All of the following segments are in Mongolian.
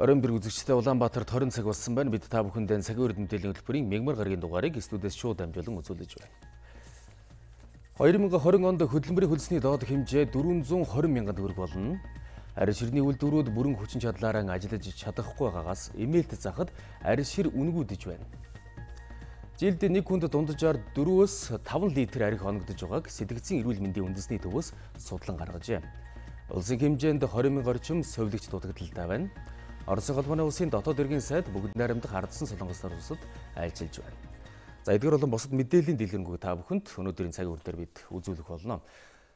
Орон бэр үзэгчтэй Улаанбаатарт 20 цаг болсон байна. Бид та бүхэндээ цагийн урд мэдээллийн хөтөлбөрийн мягмар гарагийн дугаарыг студиэс шууд дамжуулан үзүүлж байна. 2020 онд хөдөлмөрийн хөлсний доод хэмжээ 420 мянган төгрөг болно. Арьс ширний үйлдвэрүүд бүрэн хүчин чадлаараа ажиллаж чадахгүй байгаагаас эмээлт захад арьс шир үнгүүдэж байна. Жилд нэг хүнд дунджаар 4-5 литр арх оногдож байгааг сэтгцийн эрүүл мэндийн үндэсний төвөөс судлан гаргажээ. Улсын хэмжээнд 20 мянган орчим совилогч дутагдaltaй байна. Оросын холбооны улсын дотоод иргэн сайд бүгд найрамдах ардсан солонгос нар улсад айлчилж байна. За эдгээр болон бусад мэдээллийн дэлгэрэнгүй та бүхэнд өнөөдрийн цагийн үр дээр бид үзүүлэх болно.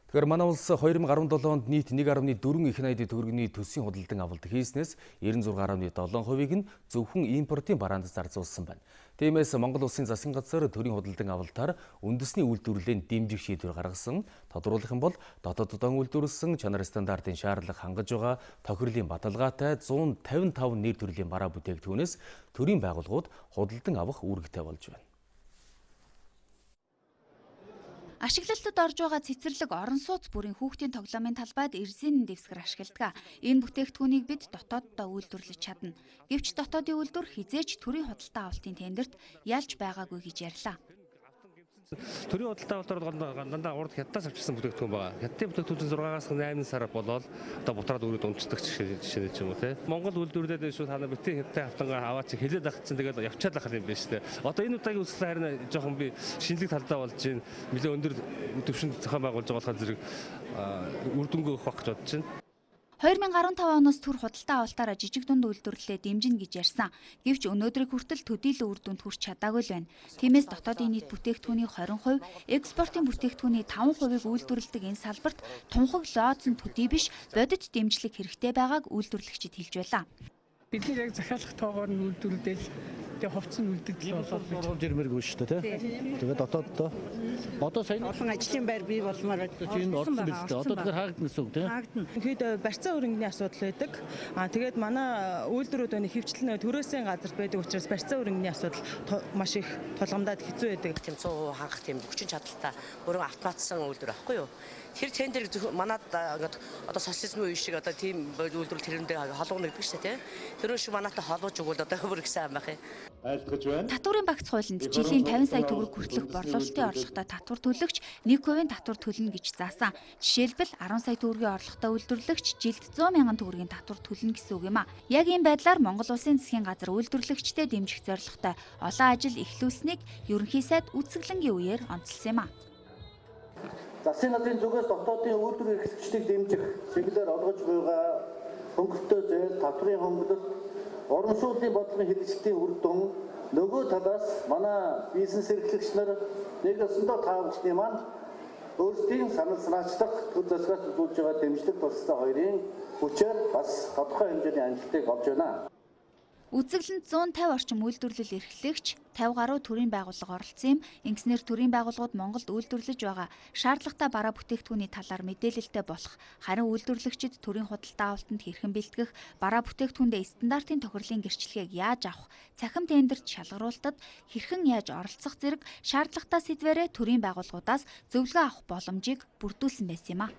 Тэгэхээр манай улс 2017 онд нийт 1.4 их найдын төгрөгийн төсвийн худалдан авалт хийснээс 96.7%-ийг нь зөвхөн импортын бараанд зарцуулсан байна. Тиймээс Монгол улсын засгийн газар төрийн худалдан авалтаар үндэсний үйлдвэрлэлийг дэмжих шийдвэр гаргасан. Тодруулах юм бол дотооддон үйлдвэрлэсэн чанар стандартын шаардлага хангаж байгаа тохирлын баталгаатай 155 нэр төрлийн бараа бүтээгдэхүүнээс төрийн байгууллагууд худалдан авах үүрэгтэй болж байна. Ашиглалтад орж байгаа цэцэрлэг орон сууц бүрийн хүүхдийн тоглоомын талбайд эрзийн дэвсгэр ашигладаг. Энэ бүтээгдэхүүнийг бид дотооддоо үйлдвэрлэж чадна. Гэвч дотоодын үйлдвэр хизээч төрийн худалдан авалтын тендерт ялж байгаагүй гэж ярьлаа. Төрийн худалдан авалтаар дандаа урд хятадаас авчирсан бүтээгдэхүүн байгаа. Хятадын бүтээгдэхүүн 6-аас 8 сар болоод одоо бутраад өрөөд унцдаг жишээ ч юм уу те. Монгол үйлдвэрлэлд шүү та нар битгий хятадын автангаа аваач хэлээд ахчихсан тэгээд явчаад ахах юм байна шүү дээ. Одоо энэ удаагийн үсэл харин жоохон би шинэлэг талдаа болж байна. Нэлээ өндөр түвшинд зохион байгуулж байгаа болохоор зэрэг үр дүнгүй өгөх байх гэж бодож байна. 2015 оноос төр худалдан авалтаараа жижиг дунд үйлдвэрлэлээ дэмжинэ гэж ярьсан. Гэвч өнөөдрийг хүртэл төдийлөн үр дүнд хүрч чадаагүй л байна. Тиймээс дотоодын нийт бүтээгдэхүүний 20%, экспортын бүтээгдэхүүний 5%-ийг үйлдвэрлэдэг энэ салбарт тунхаг лоодсон төдий биш бодит дэмжлэг хэрэгтэй байгааг үйлдвэрлэгчид хэлж байлаа. Бид нэг яг захиалах тоогоор нь үйлдвэрлээл тэгээ хувцсан үлдэгдэл болоод жирмэргүй шүү дээ тий. Тэгээд дотооддоо одоо сайн олон ажлын байр бий болмоор энэ орсон биз дээ. Одоо тэгэхээр хаагдана гэсэн үг тий. Хаагдана. Тэгэхэд барьцаа өрөнгөний асуудал байдаг. Тэгээд манай үйлдвэрүүд өнө хөвчлэн төрөөсийн газарт байдаг учраас барьцаа өрөнгөний асуудал маш их тулгамдаад хэцүү байдаг. Тийм 100% хангах тийм хүчин чадалтай өөрөө автоматсан үйлдвэр байхгүй юу? Тэр тендер манад ингээд одоо социализмын үе шиг одоо тийм үйлдвэрлэл тэрэндээ холбогддог шүү дээ тий. Тэрөө шиг манайтай холбож өгвөл одоо хөр их сайн байх юм. Айлтгаж байна. Татварын багц хуулинд жилийн 50 сая төгрөг хүртэлх борлуулалтын орлоготой татвар төлөгч 1% татвар төлнө гэж заасан. Жишээлбэл 10 сая төгрөгийн орлоготой үйлдвэрлэгч жилд 100 мянган төгрөгийн татвар төлнө гэсэн үг юм а. Яг ийм байдлаар Монгол улсын засгийн газар үйлдвэрлэгчдэд дэмжих зорилготой олон ажил эхлүүлсэнийг ерөнхий сайд үцэглэнгийн үеэр онцлсан юм а. Засгийн газрын зүгээс дотоодын үйлдвэр эрхлэгчдийг дэмжих чиглэлээр олгож байгаа хөнгөлөлтөө зээл татварын хөнгөлөлт орон суулийн бодлогын хэрэгжилтийн үр дүн нөгөө талаас манай бизнес эрхлэгч нар нэг өсөндөө таавчны маань өөрсдийн санал санаачлах төр засгаас үзүүлж байгаа дэмжлэг тусалцаа хоёрын хүчээр бас тодорхой хэмжээний амжилтыг олж байна. Үзэглэнд 150 орчим үйлдвэрлэл эрхлэгч 50 гаруй төрийн байгууллага оролцсон юм. Ингэснээр төрийн байгууллагууд Монголд үйлдвэрлэж байгаа шаардлагатай бараа бүтээгдэхүүний талаар мэдээлэлтэй болох, харин үйлдвэрлэгчид төрийн худалдан авалтанд хэрхэн бэлтгэх, бараа бүтээгдэхүүндээ стандартын тохирлын гэрчлэгийг яаж авах, цахим тендерт шалгаруулалтад хэрхэн яаж оролцох зэрэг шаардлагатай сэдвээрээ төрийн байгууллагуудаас зөвлөгөө авах боломжийг бүрдүүлсэн байсан юм а.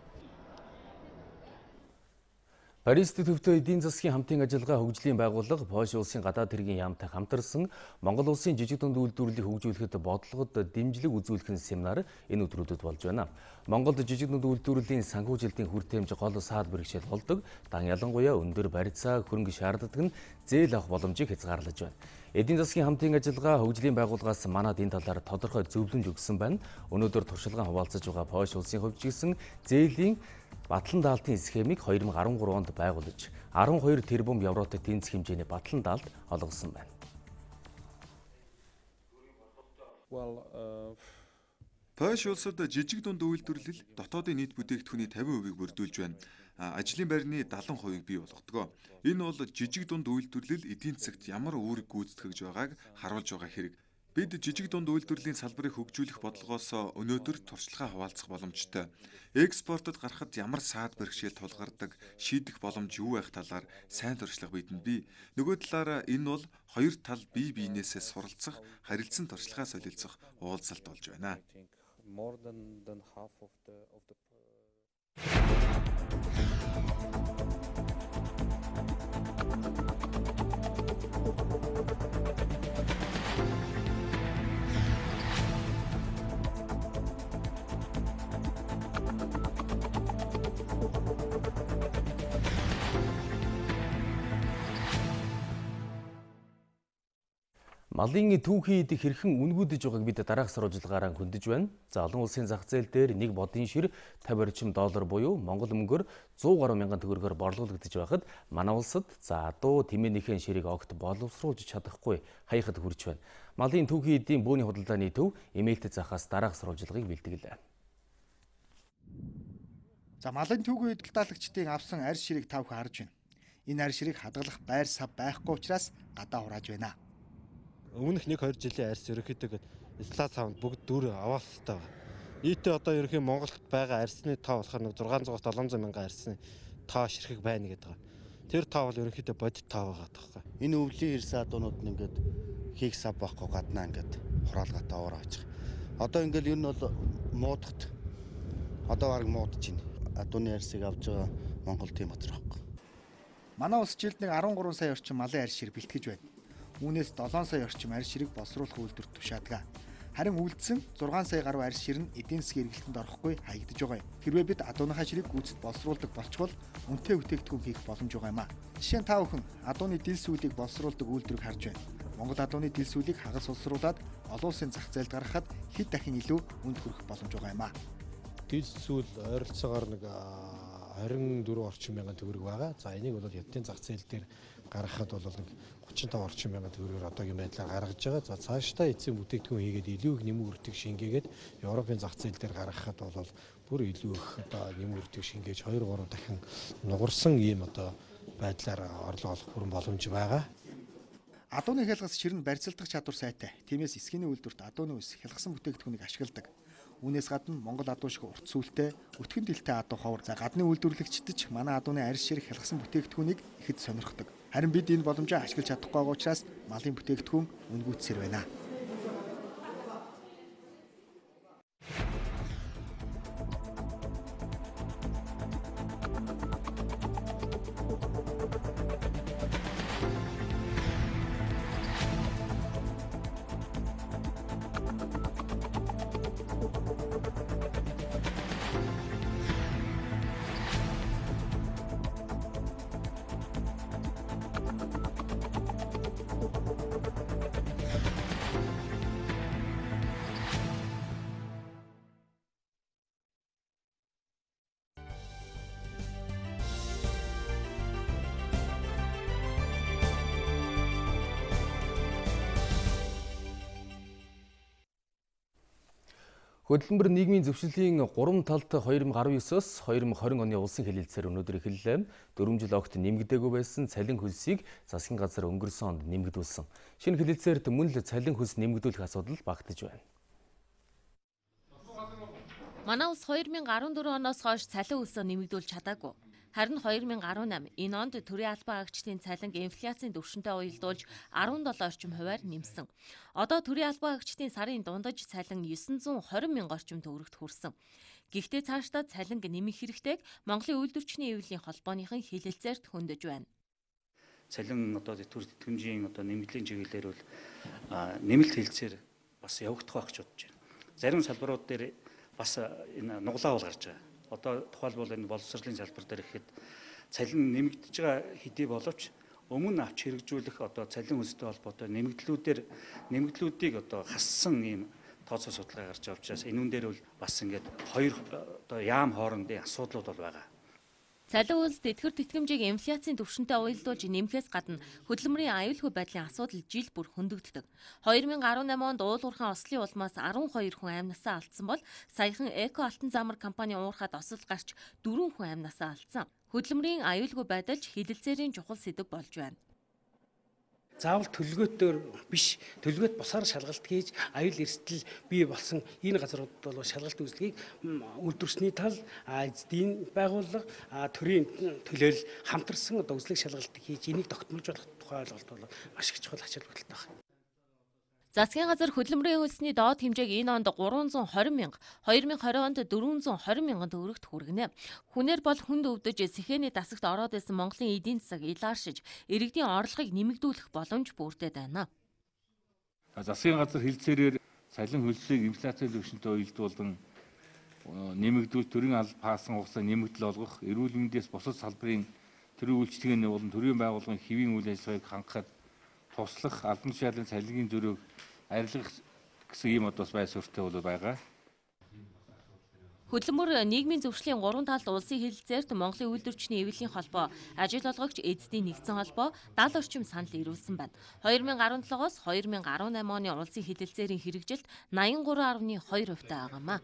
Парист төвтэй эдийн засгийн хамтын ажиллагаа хөгжлийн байгууллага Польш улсын гадаад хэргийн яамтай хамтарсан Монгол улсын жижиг дунд үйлдвэрлэлийг хөгжүүлэхэд бодлогод дэмжлэг үзүүлэх семинар энэ өдрүүдэд болж байна. Монголд жижиг дунд үйлдвэрлэлийн санхүүжилтийн хүртээмж гол саад бэрхшээл болдог. Дан ялангуяа өндөр барьцаа хөрөнгө шаарддаг нь зээл авах боломжийг хязгаарлаж байна. Эдийн засгийн хамтын ажиллагаа хөгжлийн байгууллагаас манад энэ талаар тодорхой зөвлөмж өгсөн байна. Өнөөдөр туршлаган хуваалцаж байгаа Польш улсын хувьд гэсэн зээлийн батлан даалтын схемийг 2013 онд байгуулж 12 тэрбум евротой тэнцэх хэмжээний батлан даалт олгосон байна. Польш улсад жижиг дунд үйлдвэрлэл дотоодын нийт бүтээгдэхүүний 50%-ийг бүрдүүлж байна. Ажлын байрны 70%-ийг бий болгодог. Энэ бол жижиг дунд үйлдвэрлэл эдийн засагт ямар үүрэг гүйцэтгэж байгааг харуулж байгаа хэрэг. Бид жижиг дунд үйлдвэрлэлийн салбарыг хөгжүүлэх бодлогоос өнөөдөр туршлагаа хуваалцах боломжтой. Экспортод гарахад ямар саад бэрхшээл тулгардаг, шийдэх боломж юу байх талаар сайн туршлага бидэнд бий. Нөгөө талаараа энэ бол хоёр тал бие биенээсээ суралцах, харилцан туршлагаа солилцох уулзалт болж байна. Малын түүхий идэх хэрхэн үнгүүдэж байгааг бид дараах сурвалжилгаараа хөндөж байна. За олон улсын зах зээл дээр нэг бодийн шир 50 орчим доллар буюу Монгол мөнгөөр 100 гаруй мянган төгрөгөөр борлуулагдаж байхад манай улсад за адуу тэмээнийхэн ширийг огт боловсруулж чадахгүй хаяхад хүрч байна. Малын түүхий эдийн бөөний худалдааны төв эмээлтэд захаас дараах сурвалжилгыг бэлтгэлээ. За малын түүхий удирдлагчдын авсан арьс ширийг тавх харж байна. Энэ арьс ширийг хадгалах байр сав байхгүй учраас гадаа хурааж байна. Өмнөх 1-2 жилийн арьс ерөнхийдөө слайд саунд бүгд дүр аваад хэвээр байна. Нийтээ одоо ерөнхий Монголд байгаа арьсны тоо болохоор 600-700 мянган арьсны тоо ширхэг байна гэдэг байна. Тэр тоо бол ерөнхийдөө бодит тоо байгаа тоххой. Энэ өвлийн ирсэн адуунууд нь ингээд хийх сав байхгүй гаднаа ингээд хураалгатаа ороо очих. Одоо ингээд ер нь бол муудахт одоо бараг муудаж байна. Адууны арьсыг авж байгаа Монгол тийм газар байхгүй. Манай улс жилд нэг 13 сая орчим малын арьс шир бэлтгэж байна. Үүнээс 7 сая орчим арьс ширийг боловсруулах үйлдвэрт тушаадгаа. Харин үлдсэн 6 сая гаруй арьс шир нь эдийн засгийн эргэлтэнд орохгүй хаягдж байгаа юм. Хэрвээ бид адууныхаа ширийг гүйцэд боловсруулдаг болчвол үнэтэй бүтээгдэхүүн хийх боломж байгаа юм а. Жишээ нь та бүхэн адууны дил сүүлийг боловсруулдаг үйлдвэрийг харж байна. Монгол адууны дил сүүлийг хагас боловсруулад олон улсын зах зээлд гаргахад хэд дахин илүү үнд хүрэх боломж байгаа юм а. Дил сүүл ойролцоогоор нэг 24 орчим мянган төгрөг байгаа. За энийг бол хятадын зах зээл дээр гаргахад бол нэг 35 орчим мянган төгрөгөөр одоогийн байдлаар гаргаж байгаа. За цаашдаа эцсийн бүтээгдэхүүн хийгээд илүү их нэмэг үртэг шингээгээд Европын зах зээл дээр гаргахад бол бүр илүү их одоо нэмэг үртэг шингээж 2-3 дахин нугарсан ийм одоо байдлаар орлого олох бүрэн боломж байгаа. Адууны хялгас шир нь барьцалдах чадвар сайтай. Тиймээс эсгийн үйлдвэрт адууны ус хялгасан бүтээгдэхүүнийг ашигладаг. Үүнээс гадна Монгол адуу шиг урт сүлтэй, өтгөн дэлтэй адуу ховор. За гадны үйлдвэрлэгчид ч манай адууны арьс шир хялгасан бүтээгдэхүүнийг ихэд сонирхдог. Харин бид энэ боломжоо ашиглаж чадахгүй байгаа учраас малын бүтээгдэхүүн үнгүүцсээр байна. Хөтөлбөр нийгмийн зөвшөөрлийн 3 талд 2019-оос 2020 оны улсын хэлэлцээр өнөөдөр эхэллээ. 4 жил огт нэмэгдээгүй байсан цалин хөлсийг засгийн газар өнгөрсөн онд нэмэгдүүлсэн. Шинэ хэлэлцээрт мөн л цалин хөлс нэмэгдүүлэх асуудал багтаж байна. Манай улс 2014 оноос хойш цалин хөлсөө нэмэгдүүлж чадаагүй. Харин 2018 энэ онд төрийн албан агчдын цалин инфляцийн түвшинтэй уялдуулж 17 орчим хувиар нэмсэн. Одоо төрийн албан агчдын сарын дундаж цалин 920 мянга орчим төгрөгт хүрсэн. Гэхдээ цаашдаа цалин нэмэх хэрэгтэйг Монголын үйлдвэрчний эвлэлийн холбооныхон хэлэлцээрт хөндөж байна. Цалин одоо төр тэтгэмжийн одоо нэмэгдлийн чиглэлээр бол нэмэлт хэлэлцээр бас явагдах байх гэж бодож байна. Зарим салбарууд дээр бас энэ нуглаа бол гарч байгаа. Одоо тухайлбал энэ боловсролын салбар дээр ихэд цалин нэмэгдэж байгаа хэдий боловч өмнө авч хэрэгжүүлэх одоо цалин хөлстэй холбоотой нэмэгдлүүдийг одоо хассан ийм тооцоо судалгаа гарч байгаа учраас энэ үн дээр бол бас ингээд хоёр одоо яам хоорондын асуудлууд бол байгаа. Цалин хөлс тэтгэр тэтгэмжийг инфляцийн түвшинтэй уялдуулж нэмэхээс гадна хөдөлмөрийн аюулгүй байдлын асуудал жил бүр хөндөгддөг. 2018 онд уулуурхаан ослын улмаас 12 хүн амнасаа алдсан бол саяхан Эко Алтан замар компани уурхад осол гарч 4 хүн амнасаа алдсан. Хөдөлмөрийн аюулгүй байдал ч хэлэлцээрийн чухал сэдэв болж байна. Заавал төлөвлөгөөтөөр биш төлөвлөгөөт бусаар шалгалт хийж аюул эрсдэл бий болсон энэ газруудад бол шалгалт үзлэгийг үйлдвэрчний тал эзэдийн байгууллага төрийн төлөөлөл хамтарсан одоо үзлэг шалгалтыг хийж энийг тогтмолж болох тухай ойлголт бол маш их чухал ачаал бүгдэлтэй байна. Засгийн газар хөдөлмөрийн хөлсний доод хэмжээг энэ онд 320 мянга, 2020 онд 420 мянган төгрөгт хүргэнэ. Хүнээр бол хүнд өвдөж сэхээний дасагт ороод исэн Монголын эдийн засаг илааршиж, иргэдийн орлогыг нэмэгдүүлэх боломж бүрдээд байна. Засгийн газар хэлэлцээрээр цалин хөлсийг инфляцийн түвшинтэй уялдуулан нэмэгдүүл төрийн алба хаасан хугацаа нэмэгдэл олгох, эрүүл мэндээс бусад салбарын төрийн үйлчлэгээний болон төрийн байгууллагын хэвийн үйл ажиллагааг хангахад туслах, албан тушаалын цалингийн зөрүүг арилгах гэсэн ийм одоо байр суурьтай бол байгаа. Хөтөлбөр нийгмийн зөвшлийн 3 талд улсын хэлэлцээрт Монголын үйлдвэрчний эвлэлийн холбоо, ажил олгогч эзэдийн нэгдсэн холбоо, 70 орчим санал ирүүлсэн байна. 2017-оос 2018 оны улсын хэлэлцээрийн хэрэгжилт 83.2% байгаамаа.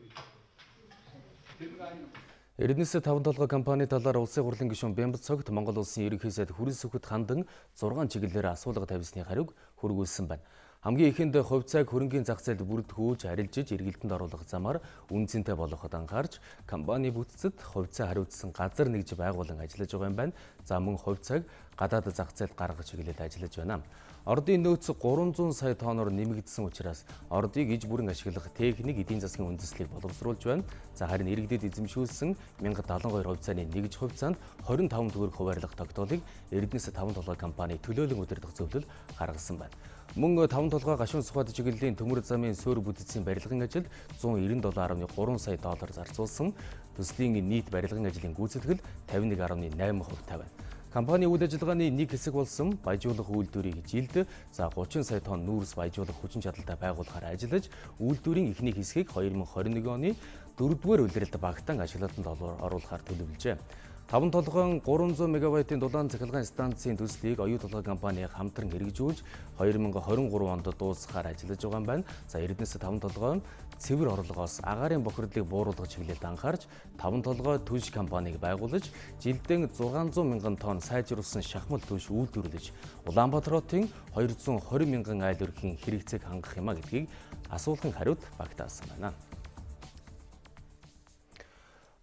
Эрдэнэс 5 толгой компани талаар улсын хурлын гишүүн Бямб цогт Монгол улсын ерөнхий сайд Хүрд сүхэд хандан 6 чиглэлээр асуулга тавьсны хариуг хүргүүлсэн байна. Хамгийн ихэнд хувь цаг хөрөнгийн зах зээлд бүрдгүүлж арилжиж эргэлтэнд оруулах замаар үнцэнтэй болгоход анхаарч компани бүтцэд хувь цаг хариуцсан газар нэгж байгуулан ажиллаж байгаа юм байна. За мөн хувь цаг гадаад зах зээлд гаргах чиглэлд ажиллаж байна. Ордын нөөц 300 сая тонноор нэмэгдсэн учраас ордыг иж бүрэн ашиглах техник эдийн засгийн үндэслэлийг боловсруулж байна. За харин иргэдэд эзэмшүүлсэн 1072 хувь цааны нэгж хувь цаанд 25 төгрөг хуваарлах тогтоолыг Эрдэнэс 5 толгой компани төлөөлөн удирдах зөвлөл гаргасан байна. Мөн 5 толгой гашуун сухад чиглэлийн төмөр замын суурь бүтэцийн барилгын ажилд 197.3 сая доллар зарцуулсан. Төслийн нийт барилгын ажлын гүйцэтгэл 51.8% тавина. Компани үйл ажиллагааны нэг хэсэг болсон баяжуулах үйлдвэрийг жилд 30 сая тонн нүүрс баяжуулах хүчин чадалтай байгуулахаар ажиллаж, үйлдвэрийн эхний хэсгийг 2021 оны 4-р улиралд багтаан ашиглалтанд оруулахаар төлөвлөжээ. 5 толгойн 300 мегаваттын дулаан цахилгаан станцын төслийг оюу толгой компани хамтран хэрэгжүүлж 2023 онд дуусгахаар ажиллаж байгаа юм байна. За Эрдэнэс 5 толгойн цэвэр орлогоос агаарын бохирдлыг бууруулах чиглэлд анхаарч 5 толгой түлш компанийг байгуулж жилдээ 600 мянган тонн сайжруулсан шахмал түлш үйлдвэрлэж Улаанбаатар хотын 220 мянган айл өрхийн хэрэгцээг хангах юмаа гэдгийг асуулгын хариуд багтаасан байна.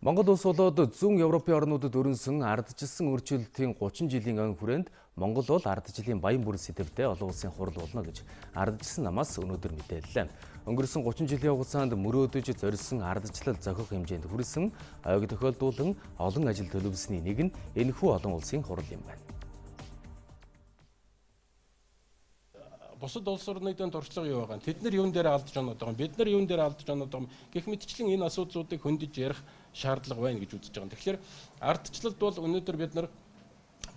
Монгол улс болоод зүүн Европын орнуудад өрнсөн ардчилсан өөрчлөлтийн 30 жилийн өн хүрээнд Монгол бол ардчилын баян бүр сэдвтэй олон улсын хурал болно гэж ардчилсан намаас өнөөдөр мэдээллээ. Өнгөрсөн 30 жилийн хугацаанд мөрөөдөж зорьсон ардчлал зохих хэмжээнд хүрсэн ойг тохиолдуулан олон ажил төлөвлөсний нэг нь энэхүү олон улсын хурал юм байна. Бусад улс орнуудын туршлага юу байгаа? Тэд нар юун дээр алдаж оноод байгаа юм? Бид нар юун дээр алдаж оноод байгаа юм? Гэх мэтчлэн энэ асуудлуудыг хөндөж ярих шаардлага байна гэж үзэж байгаа. Тэгэхээр ардчлалд бол өнөөдөр бид нар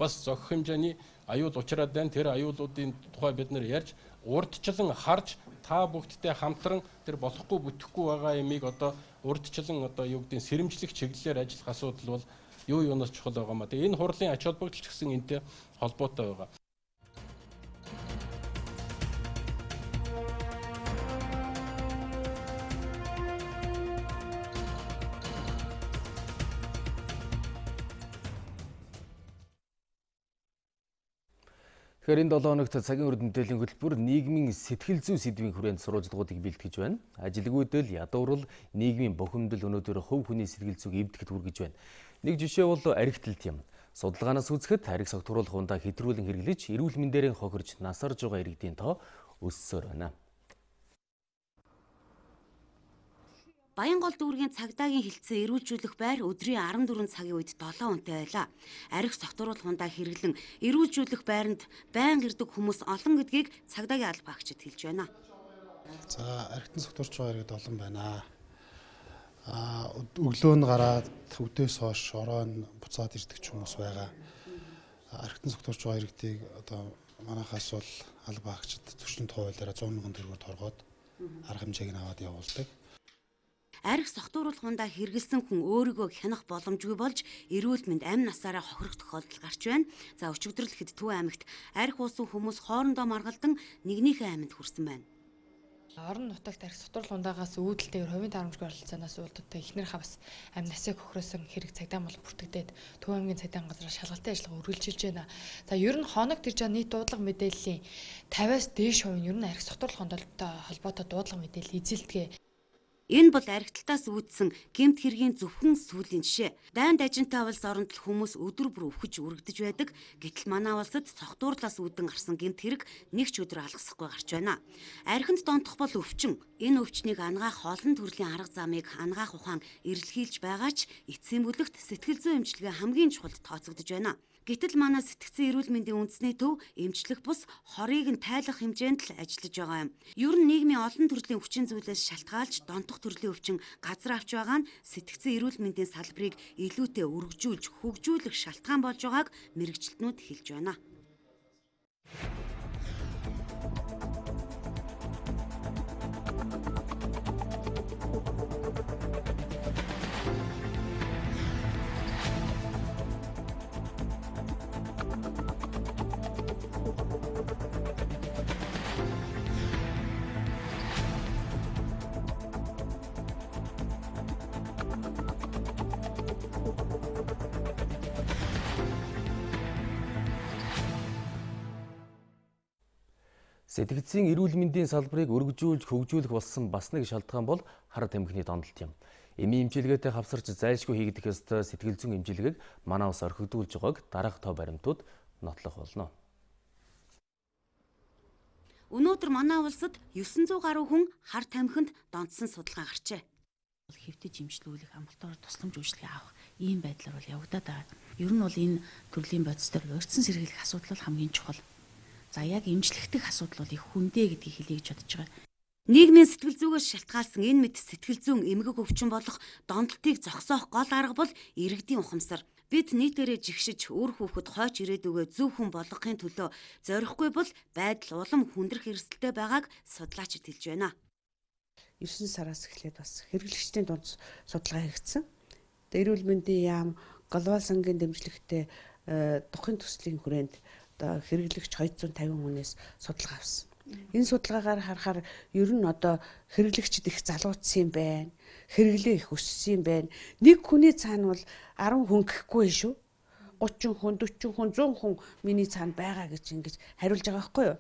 бас зохих хэмжээний аюул учраад байна. Тэр аюулуудын тухай бид нар ярьж урдчлан харж та бүгдтэй хамтран тэр болохгүй бүтэхгүй байгаа юмыг одоо урдчлан одоо юу гэдэг сэрэмжлэх чиглэлээр ажиллах асуудал бол юу юунаас чухал байгаа маа. Тэгээ энэ хурлын ач холбогдол ч гэсэн энэтэй холбоотой байгаа. Тэгэхээр энэ 7 хоногт цагийн урд мэдээллийн хөтөлбөр нийгмийн сэтгэл зүй сэдвийн хүрээнд сурвалжлагуудыг бэлтгэж байна. Ажилгүйдэл, ядуурл, нийгмийн бухимдал өнөөдөр хувь хүний сэтгэл зүйг эвдэхэд хүргэж байна. Нэг жишээ бол архитэлт юм. Судалгаанаас үзэхэд арх согтууруулах ундаа хэтрүүлэн хэрэглэж, эрүүл мэндээрээ хохирч насарж байгаа иргэдийн тоо өссөөр байна. Баянгол дүүргийн цагдаагийн хилцээ эрүүлжүүлэх байр өдрийн 14 цагийн үед 7 хүнтэй байлаа. Арх согтууруулах ундаа хэрэглэн эрүүлжүүлэх байранд байнга ирдэг хүмүүс олон гэдгийг цагдаагийн алба агчид хэлж байна. За архитан согтуурч байгаа иргэд олон байна. Өглөө нь гараад төвдөөс хойш оройн буцаад ирдэг ч хүмүүс байгаа. Архитан согтуурч байгаа иргэдийг одоо манайхаас бол алба агчид зөрчлийн хуулиараа 100 мянган төгрөгөөр торгоод арга хэмжээг нь аваад явуулдаг. Арх согтууруулах ундаа хэрэгэлсэн хүн өөрийгөө хянах боломжгүй болж эрүүл мэнд амь насаараа хохирох тохиолдол гарч байна. За өчигдрөл хэд Төв аймагт арх уусан хүмүүс хоорондоо маргалдан нэгнийхээ айманд хүрсэн байна. Орон нутагт арх согтууруулах ундаагаас үүдэлтэйгээр хувийн таарамжгүй оролцоноос үүдэлтэй эхнэрийнхээ бас амь насыг хохиросон хэрэг цагдаа мал бүртгэдээд Төв аймгийн цагдаа газраа шалгалтын ажиллагаа үргэлжилж байна. За ер нь хоног төрж байгаа нийт дуудлага мэдээллийн 50-аас дээш хувь нь ер нь арх согтууруулах ундaalтай холбоотой дуудлага мэдээлэл эзэлдэг. Энэ бол архиталтаас үүдсэн гэмт хэргийн зөвхөн сүүлийн жишээ. Дайн дажинтай улс оронд л хүмүүс өдөр бүр өвхөж үргэж байдаг. Гэтэл манай улсад цогтуурлаас үүдэн гарсан гэмт хэрэг нэг ч өдөр алгасахгүй гарч байна. Архинд донтох бол өвчин. Энэ өвчнийг ангаах олон төрлийн арга замыг ангаах ухаан эрэлхийлж байгаа ч эцсийн бүлэгт сэтгэл зүйн эмчилгээ хамгийн чухалд тооцогдож байна. Гэтэл манай сэтгцэн эрүүл мэндийн үндэсний төв эмчлэх бус хорийг нь тайлах хэмжээнд л ажиллаж байгаа юм. Ер нь нийгмийн олон төрлийн хүчин зүйлээс шалтгаалж донтох төрлийн өвчин газар авч байгаа нь сэтгцэн эрүүл мэндийн салбарыг илүүтэй өргөжүүлж хөгжүүлэх шалтгаан болж байгааг мэрэгчлэтнүүд хэлж байна. Сэтгцийн эрүүл мэндийн салбарыг өргөжүүлж хөгжүүлэх болсон бас нэг шалтгаан бол хар тамхины дондолт юм. Эмийн эмчилгээтэй хавсарч зайлшгүй хийгдэх ёстой сэтгэл зүйн эмчилгээг манай улс орхигдуулж байгааг дараах тоо баримтууд нотлох болно. Өнөөдөр манай улсад 900 гаруй хүн хар тамхинд донтсон судалгаа гарчээ. Хэвтэж имжлүүлэх, амралтаар тусламж үйлчлэгээ авах ийм байдлаар бол явагдаад байгаа. Ер нь бол энэ төрлийн бодис төр урьдчилан сэргийлэх асуудал хамгийн чухал. За яг имжлэхдэх асуудал бол их хүндээ гэдгийг хэлье гэж бодож байгаа. Нийгмийн сэтгэл зүгээс шалтгаалсан энэ мэт сэтгэл зүйн эмгэг өвчин болох дондолтыг зогсоох гол арга бол иргэдийн ухамсар. Бид нийтээрээ жигшиж өөр хүүхэд хойч ирээдүгөө зөв хүн болгохын төлөө зорихгүй бол байдал улам хүндрэх эрсдэлтэй байгааг судлаачид хэлж байна. 9 сараас эхлээд бас хэрэглэгчдийн дунд судалгаа хийгдсэн. Эрүүл мэндийн яам, глобал сангийн дэмжлэгтэй тухын төслийн хүрээнд одоо хэрэглэгч 250 хүнээс судалгаа авсан. Энэ судалгаагаар харахаар ер нь одоо хэрэглэгчд их залуучсан юм байна. Хэрэглээ их өссөн юм байна. Нэг хүний цаана бол 10 хүн гэхгүй шүү. 30 хүн, 40 хүн, 100 хүн миний цаана байгаа гэж ингэж хариулж байгаа байхгүй юу?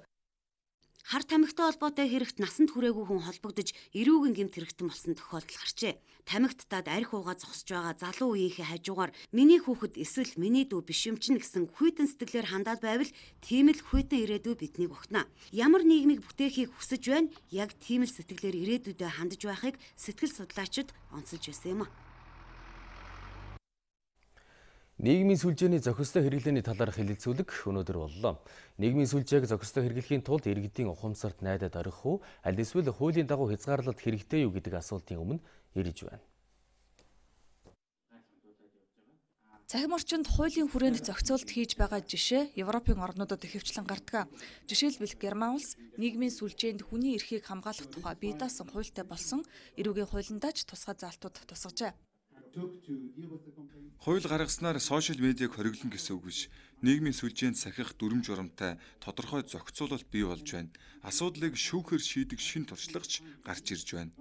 Хар тамхитай холбоотой хэрэгт насанд хүрээгүй хүн холбогдож эрүүгийн гэмт хэрэгтэн болсон тохиолдол гарчээ. Тамхитдад арх уугаа зогсож байгаа залуу үеийнхээ хажуугаар миний хүүхэд эсвэл миний дүү биш юм чинь гэсэн хүйтэн сэтгэлээр хандаад байвал тийм л хүйтэн ирээдүй биднийг огтно. Ямар нийгмийг бүтээхийг хүсэж байна? Яг тийм л сэтгэлээр ирээдүйдээ хандаж байхыг сэтгэл судлаачид онцолж байсан юм а. Нийгмийн сүлжээний зохистой хэрэглээний талаар хэлэлцүүлэг өнөөдөр боллоо. Нийгмийн сүлжээг зохистой хэрэглэхийн тулд иргэдийн ухамсарт найдаад орих уу, аль эсвэл хуулийн дагуу хязгаарлалт хэрэгтэй юу гэдэг асуултын өмнө ирж байна. Цахим орчинд хуулийн хүрээнд зохицуулалт хийж байгаа жишээ Европын орнуудад ихэвчлэн гардаг. Жишээлбэл Герман улс нийгмийн сүлжээнд хүний эрхийг хамгаалах тухай бие даасан хуультай болсон эрүүгийн хуулиндаач тусгай заалтууд тусгажээ. Хууль гаргаснаар сошиал медиаг хориглон гэсэн үг биш. Нийгмийн сүлжээнд сахих дүрм журамтай тодорхой зохицуулалт бий болж байна. Асуудлыг шүүхээр шийдэх шин туршлагач гарч ирж байна.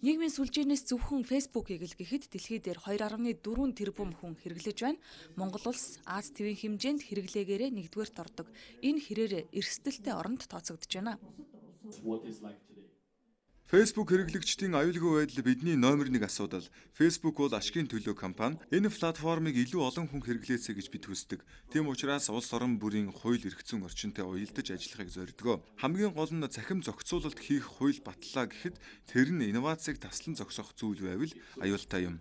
Нийгмийн сүлжээнээс зөвхөн Фэйсбүүкийг л гэхэд дэлхий дээр 2.4 тэрбум хүн хэрэглэж байна. Монгол улс Аз твийн хэмжээнд хэрэглээгээрээ нэгдүгээрт ордог. Энэ хэрээр эрсдэлтэй оронд тооцогдож байна. Facebook хэрэглэгчдийн аюулгүй байдал бидний номер 1 асуудал. Facebook бол ашигын төлөө компани. Энэ платформыг илүү олон хүн хэрэглээсэй гэж бид хүсдэг. Тийм учраас улс орон бүрийн хууль эрх зүйн орчинтой уялдаж ажиллахыг зордгоо. Хамгийн гол нь цахим зохицуулалт хийх хууль батлаа гэхэд тэр нь инновацийг таслан зогсоох зүйл байвал аюултай юм.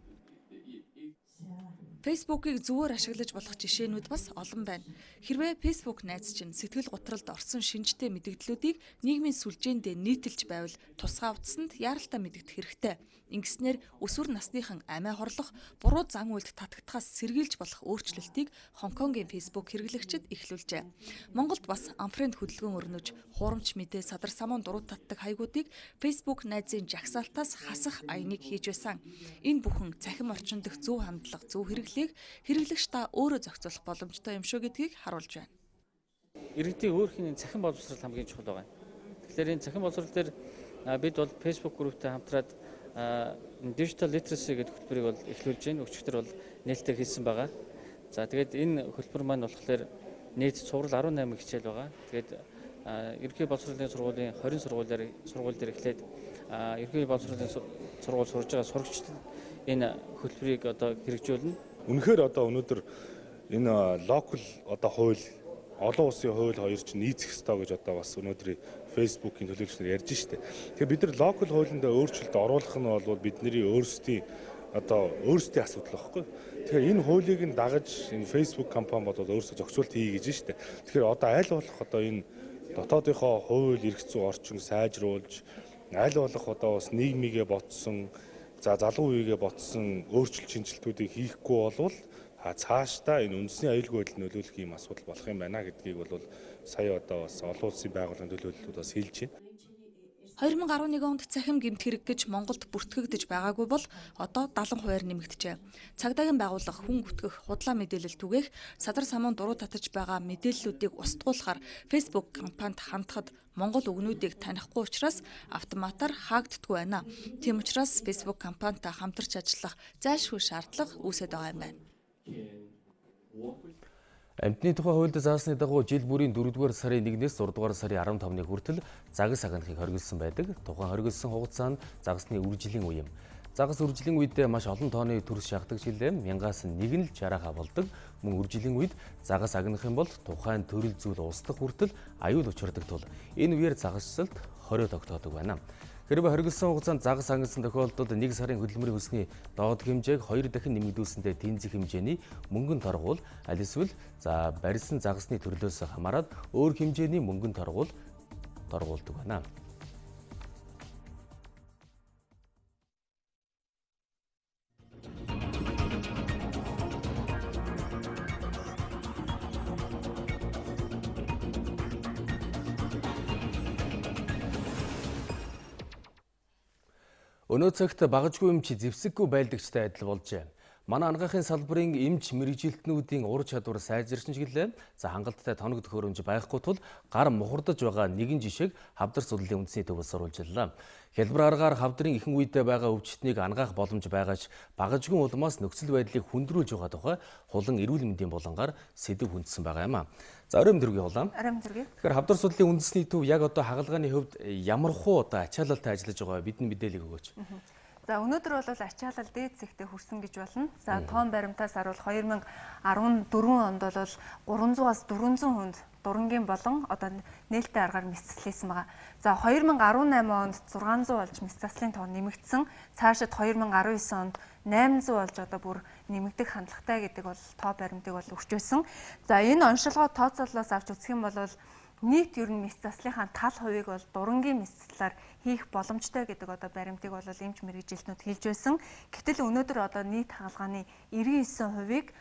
Фэйсбүүкийг зөвөр ашиглаж болох жишээнүүд бас олон байна. Хэрвээ Фэйсбүүк найз чинь сэтгэл готролд орсон шинжтэй мэдээллүүдийг нийгмийн сүлжээнд нийтэлж байвал тусгай утсанд яаралтай мэдэгдэх хэрэгтэй. Ингэснээр өсвөр насныхан амиа хорлох, буруу зан үйлд татагдахаас сэргийлж болох өөрчлөлтийг Хонконгийн Фэйсбүүк хэрэглэгчид эхлүүлжээ. Монголд бас анфренд хөдөлгөөн өрнөж, хуурамч мэдээ садар самуун дуруу татдаг хаягуудыг Фэйсбүүк найзын жагсаалтаас хасах аяныг хийж байсан. Энэ бүхэн цахим орчин дэх зөв хандлага, зөв хэрэглээг хэрэглэгч та өөрөө зохицуулах боломжтой юм шүү гэдгийг харуулж байна. Иргэдийн өөрхийн цахим боловсрол хамгийн чухал байна. Тэгэхээр энэ цахим боловсрол дээр бид бол Facebook групптэй хамтраад digital literacy гэдэг хөтөлбөрийг бол эхлүүлж байна. Өчигдөр бол нээлттэй хийсэн байгаа. За тэгээд энэ хөтөлбөр маань болохоор нийт цуврал 18 хичээл байгаа. Тэгээд ерөнхий боловсролын сургуулийн 20 сургууль дээр эхлээд ерөнхий боловсролын сургууль сурж байгаа сурагчдад энэ хөтөлбөрийг одоо хэрэгжүүлнэ. Үнэхээр одоо өнөөдөр энэ локал одоо хууль олон улсын хууль хоёр чинь нийцэх ёстой гэж одоо бас өнөөдрийн Facebook-ийн төлөөлөгчнөр ярьж штэ. Тэгэхээр бид нар локал хуулинд өөрчлөлт оруулах нь бол бидний өөрсдийн асуудал байхгүй. Тэгэхээр энэ хуулийг нь дагаж энэ Facebook компани бодоод өөрсдөө зохицуулт хий гэж штэ. Тэгэхээр одоо аль болох одоо энэ дотоодынхоо хууль эрх зүйн орчин сайжруулж, аль болох одоо бас нийгмийгээ ботсон, залуу үеигээ ботсон өөрчлөлт шинжилтүүдийг хийхгүй болвол цаашдаа энэ үндэсний аюулгүй байдлыг нөлөөлөх юм асуудал болох юм байна гэдгийг бол сая одоо бас олон улсын байгууллагын төлөөллүүд бас хэлж байна. 2011 онд цахим гэмт хэрэг гэж Монголд бүртгэгдэж байгаагүй бол одоо 70% нэмэгдэжээ. Цагдаагийн байгууллага хүн гүтгэх, худлаа мэдээлэл түгээх, садар самуун дуруу татаж байгаа мэдээллүүдийг устгуулахаар Facebook компанид хандхад Монгол үгнүүдийг танихгүй учраас автоматар хаагддаггүй байна. Тийм учраас Facebook компанитай хамтарч ажиллах зайлшгүй шаардлага үүсэж байгаа юм байна. Амьтны тухай хуульд заасны дагуу жил бүрийн 4-р сарын 1-ээс 6-р сарын 15-ны хүртэл загас агнахыг хориглосон байдаг. Тухайн хориглосон хугацаа нь загасны үржилийн үе юм. Загас үржилийн үедээ маш олон тооны төрс шахдаг жилээ 1000-аас 1 нь л жарахаа болдог. Мөн үржилийн үед загас агнах юм бол тухайн төрөл зүйл устдах хүртэл аюул учирдаг тул энэ үеэр загасчлалд хорио тогтоодог байна. Хэрвээ хориглосон хугацаанд загас агнасан тохиолдолд 1 сарын хөдөлмөрийн хөлсний доод хэмжээг 2 дахин нэмэгдүүлсэнтэй тэнцэх хэмжээний мөнгөнд торгуул аль эсвэл барьсан загасны төрлөөс хамаарат өөр хэмжээний мөнгөнд торгуулдаг байна. Өнөө цагт багажгүй эмч зэвсэггүй байлдагчтай адил болжээ. Манай ангаахын салбарын эмч мэргэжилтнүүдийн ур чадвар сайжирсан чиглэлээ. Хангалттай тоног төхөөрөмж байхгүй тул гар мухардаж байгаа нэгэн жишээг хавдар судлалын үндэсний төвөөс оруулжиллаа. Хялбар аргаар хавдрын ихэнх үедээ байгаа өвчтнийг ангаах боломж байгаач багажгүй улмаас нөхцөл байдлыг хүндрүүлж байгаа тухай хулан эрүүл мэндийн булангаар сэдэв хүндсэн байгаа юм а. За оройн дөрвийн улаан. Тэгэхээр хавдар судлалын үндэсний төв яг одоо хагалгааны хувьд ямар хуу одоо ачаалалтай ажиллаж байгаа бидний мэдээлэл өгөөч. За өнөөдөр бол ачаалал дээд зэгтээ хүрсэн гэж болно. За тоон баримтаас харуул 2014 онд бол 300-аас 400 хүнд дурангийн болон одоо нээлттэй аргаар мэс заслсан байгаа. За 2018 онд 600 болж мэс заслын тоо нэмэгдсэн. Цаашид 2019 онд 800 болж одоо бүр нэмэгдэх хандлагатай гэдэг бол тоо баримтыг бол өгч байсан. За энэ оншилгоо тооцоолоос авч үзэх юм бол нийт ер нь мэс заслынхаа тал хувийг бол дурангийн мэс заслаар хийх боломжтой гэдэг одоо баримтыг бол эмч мэргэжилтнүүд хэлж байсан. Гэтэл өнөөдөр одоо нийт хагалгааны 99%-ийг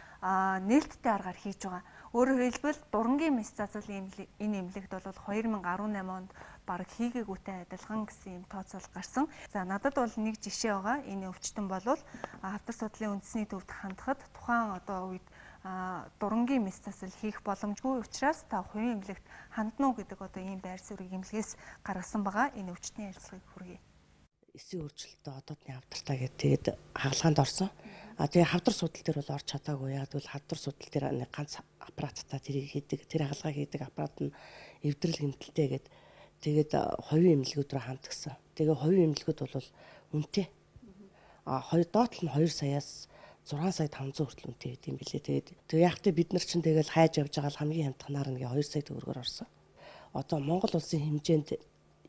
нээлттэй аргаар хийж байгаа. Өөрөөр хэлбэл дурангийн мэс заслын энэ эмнэлэгт бол 2018 онд бараг хийгээгүйтэй адилхан гэсэн юм тооцоол гарсан. За надад бол нэг жишээ байгаа. Энэ өвчтөн бол хавдар судлалын үндэсний төвд хандхад тухайн одоо үед дурангийн мэс засал хийх боломжгүй учраас та хувийн эмнэлэгт хандна уу гэдэг одоо ийм байр суурийг эмнэлгээс гаргасан байгаа. Энэ өвчтний ярилцлагыг хүргэе. Эсийн өөрчлөлтөд одоодны хавдартаа гэдэг хагалгаанд орсон. Тэгээ хавдар судал дээр бол орж чадаагүй. Яг бол хавдар судал дээр нэг ганц аппараттай тэрийг хийдэг. Тэр хагалгаа хийдэг аппарат нь эвдрэл гэмтэлтэй гэдэг. Тэгээд хувийн эмнэлгүүд рүү хандгсан. Тэгээ хувийн эмнэлгүүд бол үнэтэй. Доотл нь 2 саяас 6 сая 500 хүртэл үнэтэй гэдэг юм билээ. Тэгээд яг тэ бид нар чинь тэгэл хайж явж байгаа л хамгийн хямдханаар нэг 2 сая төгрөгөөр орсон. Одоо Монгол улсын хэмжээнд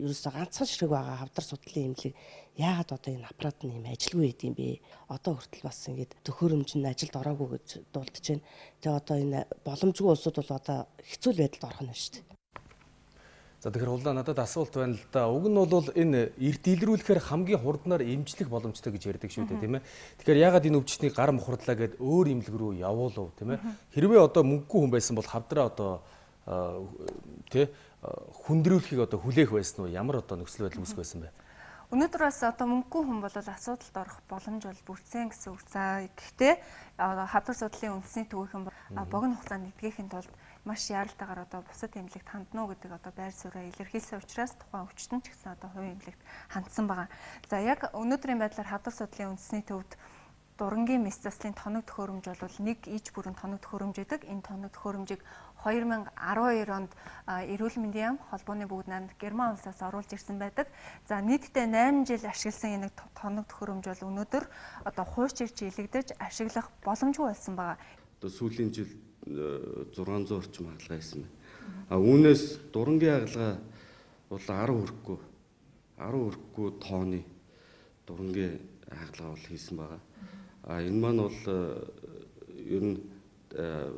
ерөөсөө ганцхан ширхэг байгаа хавдар судлалын эмнэлэг яагаад одоо энэ аппарат нь юм ажилгүй байд юм бэ? Одоо хүртэл бас ингэж төхөөрөмж нь ажилд ороогүй гэж дуулдаж байна. Тэгээ одоо энэ боломжгүй улсууд бол одоо хэцүү байдалд орох нь шүү дээ. За тэгэхээр хулаа надад асуулт байна л да. Уг нь бол энэ эрт илрүүлэхээр хамгийн хурднаар эмчлэх боломжтой гэж ярьдаг шүү дээ, тийм ээ. Тэгэхээр яагаад энэ өвчтнийг гар мухардлаа гэд өөр эмнэлэг рүү явуулав, тийм ээ. Хэрвээ одоо мөнгөгүй хүн байсан бол хавдраа одоо хүндрүүлэхийг одоо хүлээх байсан уу? Ямар одоо нөхцөл байдал үүсэх байсан бэ? Өнөөдөр бас одоо мөнгөгүй хүн бол асуудалд орох боломж бол бүрдсэн гэсэн үг. За гэхдээ хавдар судлалын үндэсний төвийнхэн богино хугацаанд эдгэхийн тулд маш яралтайгаар одоо бусад эмнэлэгт хандна уу гэдэг одоо байр суурьаа илэрхийлсэн учраас тухайн өвчтөн ч гэсэн одоо хувийн эмнэлэгт хандсан байгаа. За яг өнөөдрийн байдлаар хавдар судлалын үндэсний төвд дурангийн мэс заслын тоног төхөөрөмж бол нэг иж бүрэн тоног төхөөрөмж гэдэг. Энэ тоног төхөөрөмжийг 2012 онд эрүүл мэндийн яам холбооны бүгд найрамд Герман улсаас оруулж ирсэн байдаг. За нийтдээ 8 жил ашигласан энэ тоног төхөөрөмж бол өнөөдөр одоо хуучирч илэгдэж ашиглах боломжгүй болсон байгаа. Одоо сүүлийн жил 600 орчим хагалгаа хийсэн байна. Үүнээс дурангийн хагалгаа бол 10 хүрэхгүй тооны дурангийн хагалгаа бол хийсэн байгаа. Энэ маань бол ер нь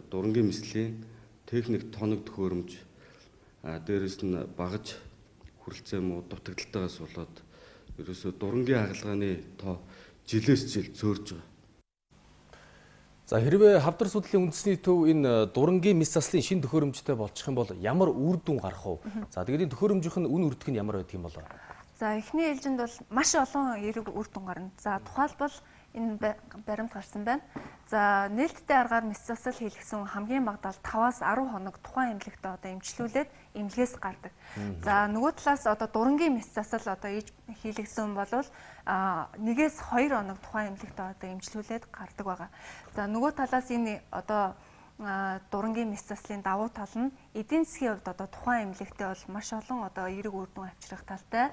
дурангийн мэслийн техник тоног төхөөрөмж дээрэс нь багаж хүрэлцээ муу дутагдaltaгаас болоод ерөөсөө дурангийн хагалгааны тоо жилээс жил зөөрж байгаа. За хэрвээ хавдар судлалын үндэсний төв энэ дурангийн мэс заслын шин төхөөрөмжтэй болчих юм бол ямар үр дүн гарах вэ? За тэгээд энэ төхөөрөмжийнх нь үн үрдэх нь ямар байдаг юм бол? За эхний ээлжинд бол маш олон эерэг үр дүн гарна. За тухайлбал энэ баримт гарсан байна. За нээлттэй аргаар мэс засал хийлгэсэн хамгийн багадаа 5-аас 10 хоног тухайн эмнэлэгтээ одоо эмчлүүлээд эмнэлгээс гардаг. За нөгөө талаас одоо дурангийн мэс засал одоо хийлгэсэн бол 1-ээс 2 хоног тухайн эмнэлэгтээ одоо эмчлүүлээд гардаг байгаа. За нөгөө талаас энэ одоо дурангийн мэс заслын давуу тал нь эдийн засгийн хувьд одоо тухайн эмнэлэгтээ бол маш олон одоо эерэг үр дүн авчрах талтай,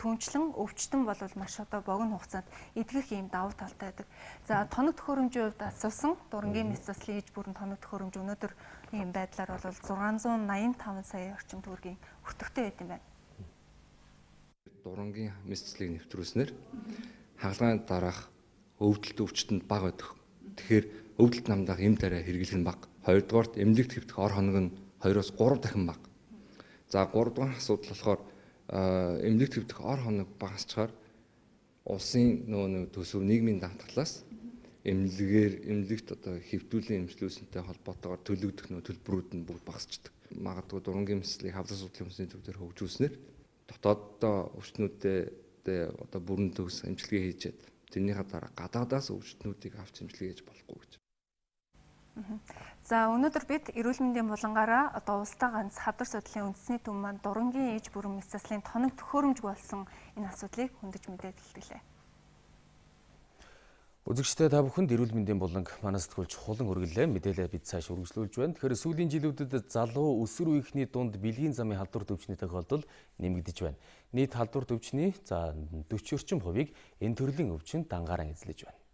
түнчлэн өвчтөн бол маш одоо богино хугацаанд эдгэх ийм давуу талтай байдаг. За тоног төхөөрөмжийн хувьд асуусан дурангийн мэс заслын иж бүрэн тоног төхөөрөмж өнөөдөр ийм байдлаар бол 685 сая орчим төгрөгийн өртөгтэй байт юм байна. Дурангийн мэс заслыг нэвтрүүлснээр хагалгааны дараах өвдөлт өвчтөнд бага байдаг. Тэгэхээр өвдөлт намдаах эм тариа хэрэглэх нь бага. Хоёрдугаарт эмнэлэгт хэвдэх ор хоног нь 2-оос 3 дахин бага. За 3 дугаар асуудал болохоор эмнэлэгт хэвдэх ор хоног багасчаар улсын нөгөө төсөв нийгмийн даатгалаас эмнэлэгт одоо хэвдүүлэн эмчлүүлсэнтэй холбоотойгоор төлөгдөх төлбөрүүд нь бүгд багасчдаг. Магадгүй дурангийн мэслийг хавлах судлалын хүмүүсийн төв дээр хөгжүүлснээр дотооддоо өвчтнүүдэд одоо бүрэн төгс эмчилгээ хийжээд тэрнийхээ дараа гадаадаас өвчтнүүдийг авч эмчилгээ хийж болохгүй гэж. За өнөөдөр бид эрүүл мэндийн булангаараа одоо улстай ганц хавдар судлалын үндэсний төв маань дурангийн иж бүрэн мэс заслын тоног төхөөрөмж болсон энэ асуудлыг хөндөж мэдээд илтгэлээ. Үзэгчдээ та бүхэнд эрүүл мэндийн буланг манаас тгүүлж хулан өргөлөө мэдээлэл бид цааш үргэлжлүүлж байна. Тэгэхээр сүүлийн жилүүдэд залуу өсвөр үеийнхний дунд бэлгийн замын халдвар төвчний тохиолдол нэмэгдэж байна. Нийт халдвар төвчний 40 орчим хувийг энэ төрлийн өвчин дангаараа эзлэж байна. –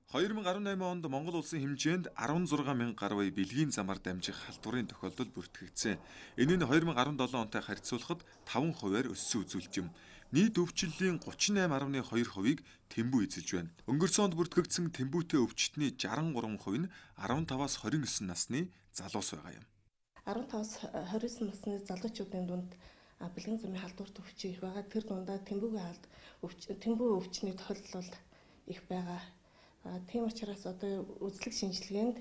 2018 онд Монгол улсын хэмжээнд 16,000 гаруй бэлгийн замаар дамжих халдварын тохиолдол бүртгэгдсэн. Энэ нь 2017 онтой харьцуулахад 5%-аар өссөн үзүүлж юм. Нийт өвчлөлийн 38.2%-ийг тэмбүү эзэлж байна. Өнгөрсөн онд бүртгэгдсэн тэмбүүтэй өвчтний 63% нь 15-аас 29 насны залуус байгаа юм. 15-аас 29 насны залуучуудын дунд бэлгийн замын халдвар төвчний их байгаа. Тэр дундаа тэмбүү өвчний тохиолдол их байгаа. Тийм учраас одоо үзлэг шинжилгээнд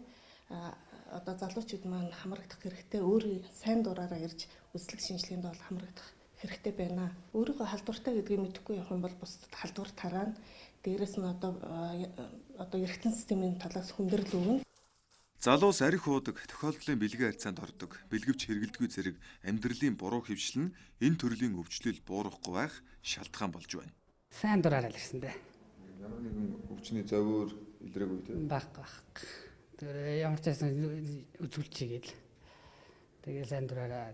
одоо залуучууд маань хамрагдах хэрэгтэй. Өөрийн сайн дураараа ирж үзлэг шинжилгээнд бол хамрагдах хэрэгтэй байна. Өөрийгөө халдвартай гэдгийг мэдэхгүй явах юм бол бусдад халдвар тараана. Дээрээс нь одоо эргэтэн системийн талаас хүндрэл өгнө. Залуус арх уудаг, тохиолдлын бэлгийн харьцаанд ордог, бэлгэвч хэрэглэдгүй зэрэг амьдралын буруу хөвчлөл нь энэ төрлийн өвчлөл буурахгүй байх шалтгаан болж байна. Сайн дураараа л ирсэн дээ. Ямар нэгэн өвчний зовөр илрээгүй тийм баг. Тэр ямар ч байсан үзүүлж хийгээл. Тэгээ сайн дураараа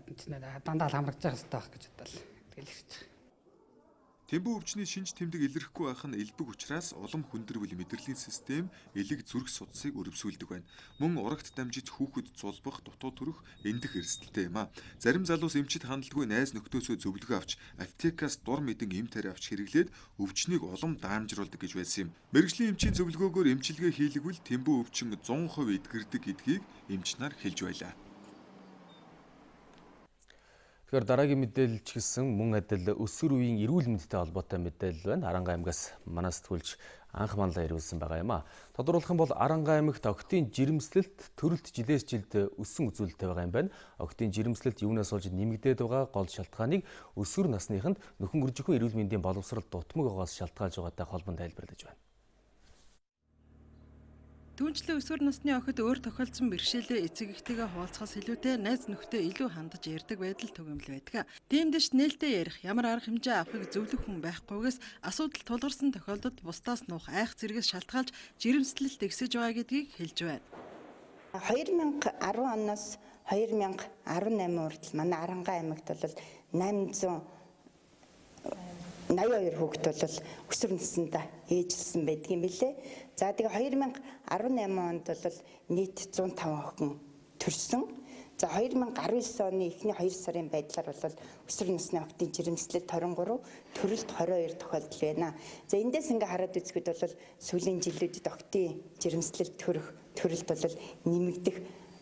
дандаа хамрагдаж байгаа хэрэгтэй байх гэж бодлоо. Тэгэл ирж байгаа. Тэмбүү өвчний шинж тэмдэг илэрхгүй байх нь элбэг учраас улам хүндрэл мэдрэлийн систем элэг зүрх судсыг өрөвсүүлдэг байна. Мөн урагт дамжиж хүүхэд зулбах, дутуу төрөх эндэх эрсдэлтэй юм а. Зарим залуус эмчит хандлаггүй найз нөхдөөсөө зөвлөгөө авч аптекаас дур мэдэн эм тариа авч хэрэглээд өвчнийг улам даамжруулдаг гэж байсан юм. Мэргэжлийн эмчийн зөвлөгөөгөөр эмчилгээ хийлгвэл тэмбүү өвчин 100% эдгэрдэг гэдгийг эмч нар хэлж байлаа. Тэгэхээр дараагийн мэдээлэлч гэсэн мөн адил өсвөр үеийн эрүүл мэндтэй холбоотой мэдээлэл байна. Аранга аймгаас манаас тгүүлж анх манлаа ирүүлсэн байгаа юм а. Тодорхойлох юм бол Аранга аймагт октийн жирэмслэлт төрөлт жилээс жилд өссөн үзүүлэлттэй байгаа юм байна. Октийн жирэмслэлт юунаас болж нэмэгдээд байгаа гол шалтгааныг өсвөр насныханд нөхөн үржихэн эрүүл мэндийн боловсрол дутмаг байгаас шалтгаалж байгаатай холбон тайлбарлаж байна. Түүнчлэн өсвөр насны охид өөр тохиолдсон бэрхшээлээ эцэг эхтэйгээ хуваалцахаас илүүтэй найз нөхдөд илүү хандаж ярьдаг байдал түгээмэл байдаг. Тиймдээс нээлттэй ярих, ямар арга хэмжээ авахыг зөвлөх хүн байхгүйгээс асуудал тулгарсан тохиолдолд бусдаас нуух айх зэрэгс шалтгаалж жирэмслэлт ихсэж байгаа гэдгийг хэлж байна. 2010 оноос 2018 хүртэл манай Аранга аймагт бол 82 хүүхэд бол өсвөр насндаа ээжилсэн байдгийн билээ. За тэгээ 2018 онд бол нийт 105 охин төрсөн. За 2019 оны эхний 2 сарын байдлаар бол өсвөр насны охидын жирэмслэлт 23, төрөлт 22 тохиолдол байна. За эндээс ингээ хараад үзэхэд бол сүүлийн жилүүдэд охидын жирэмслэлт төрөлт бол нэмэгдэх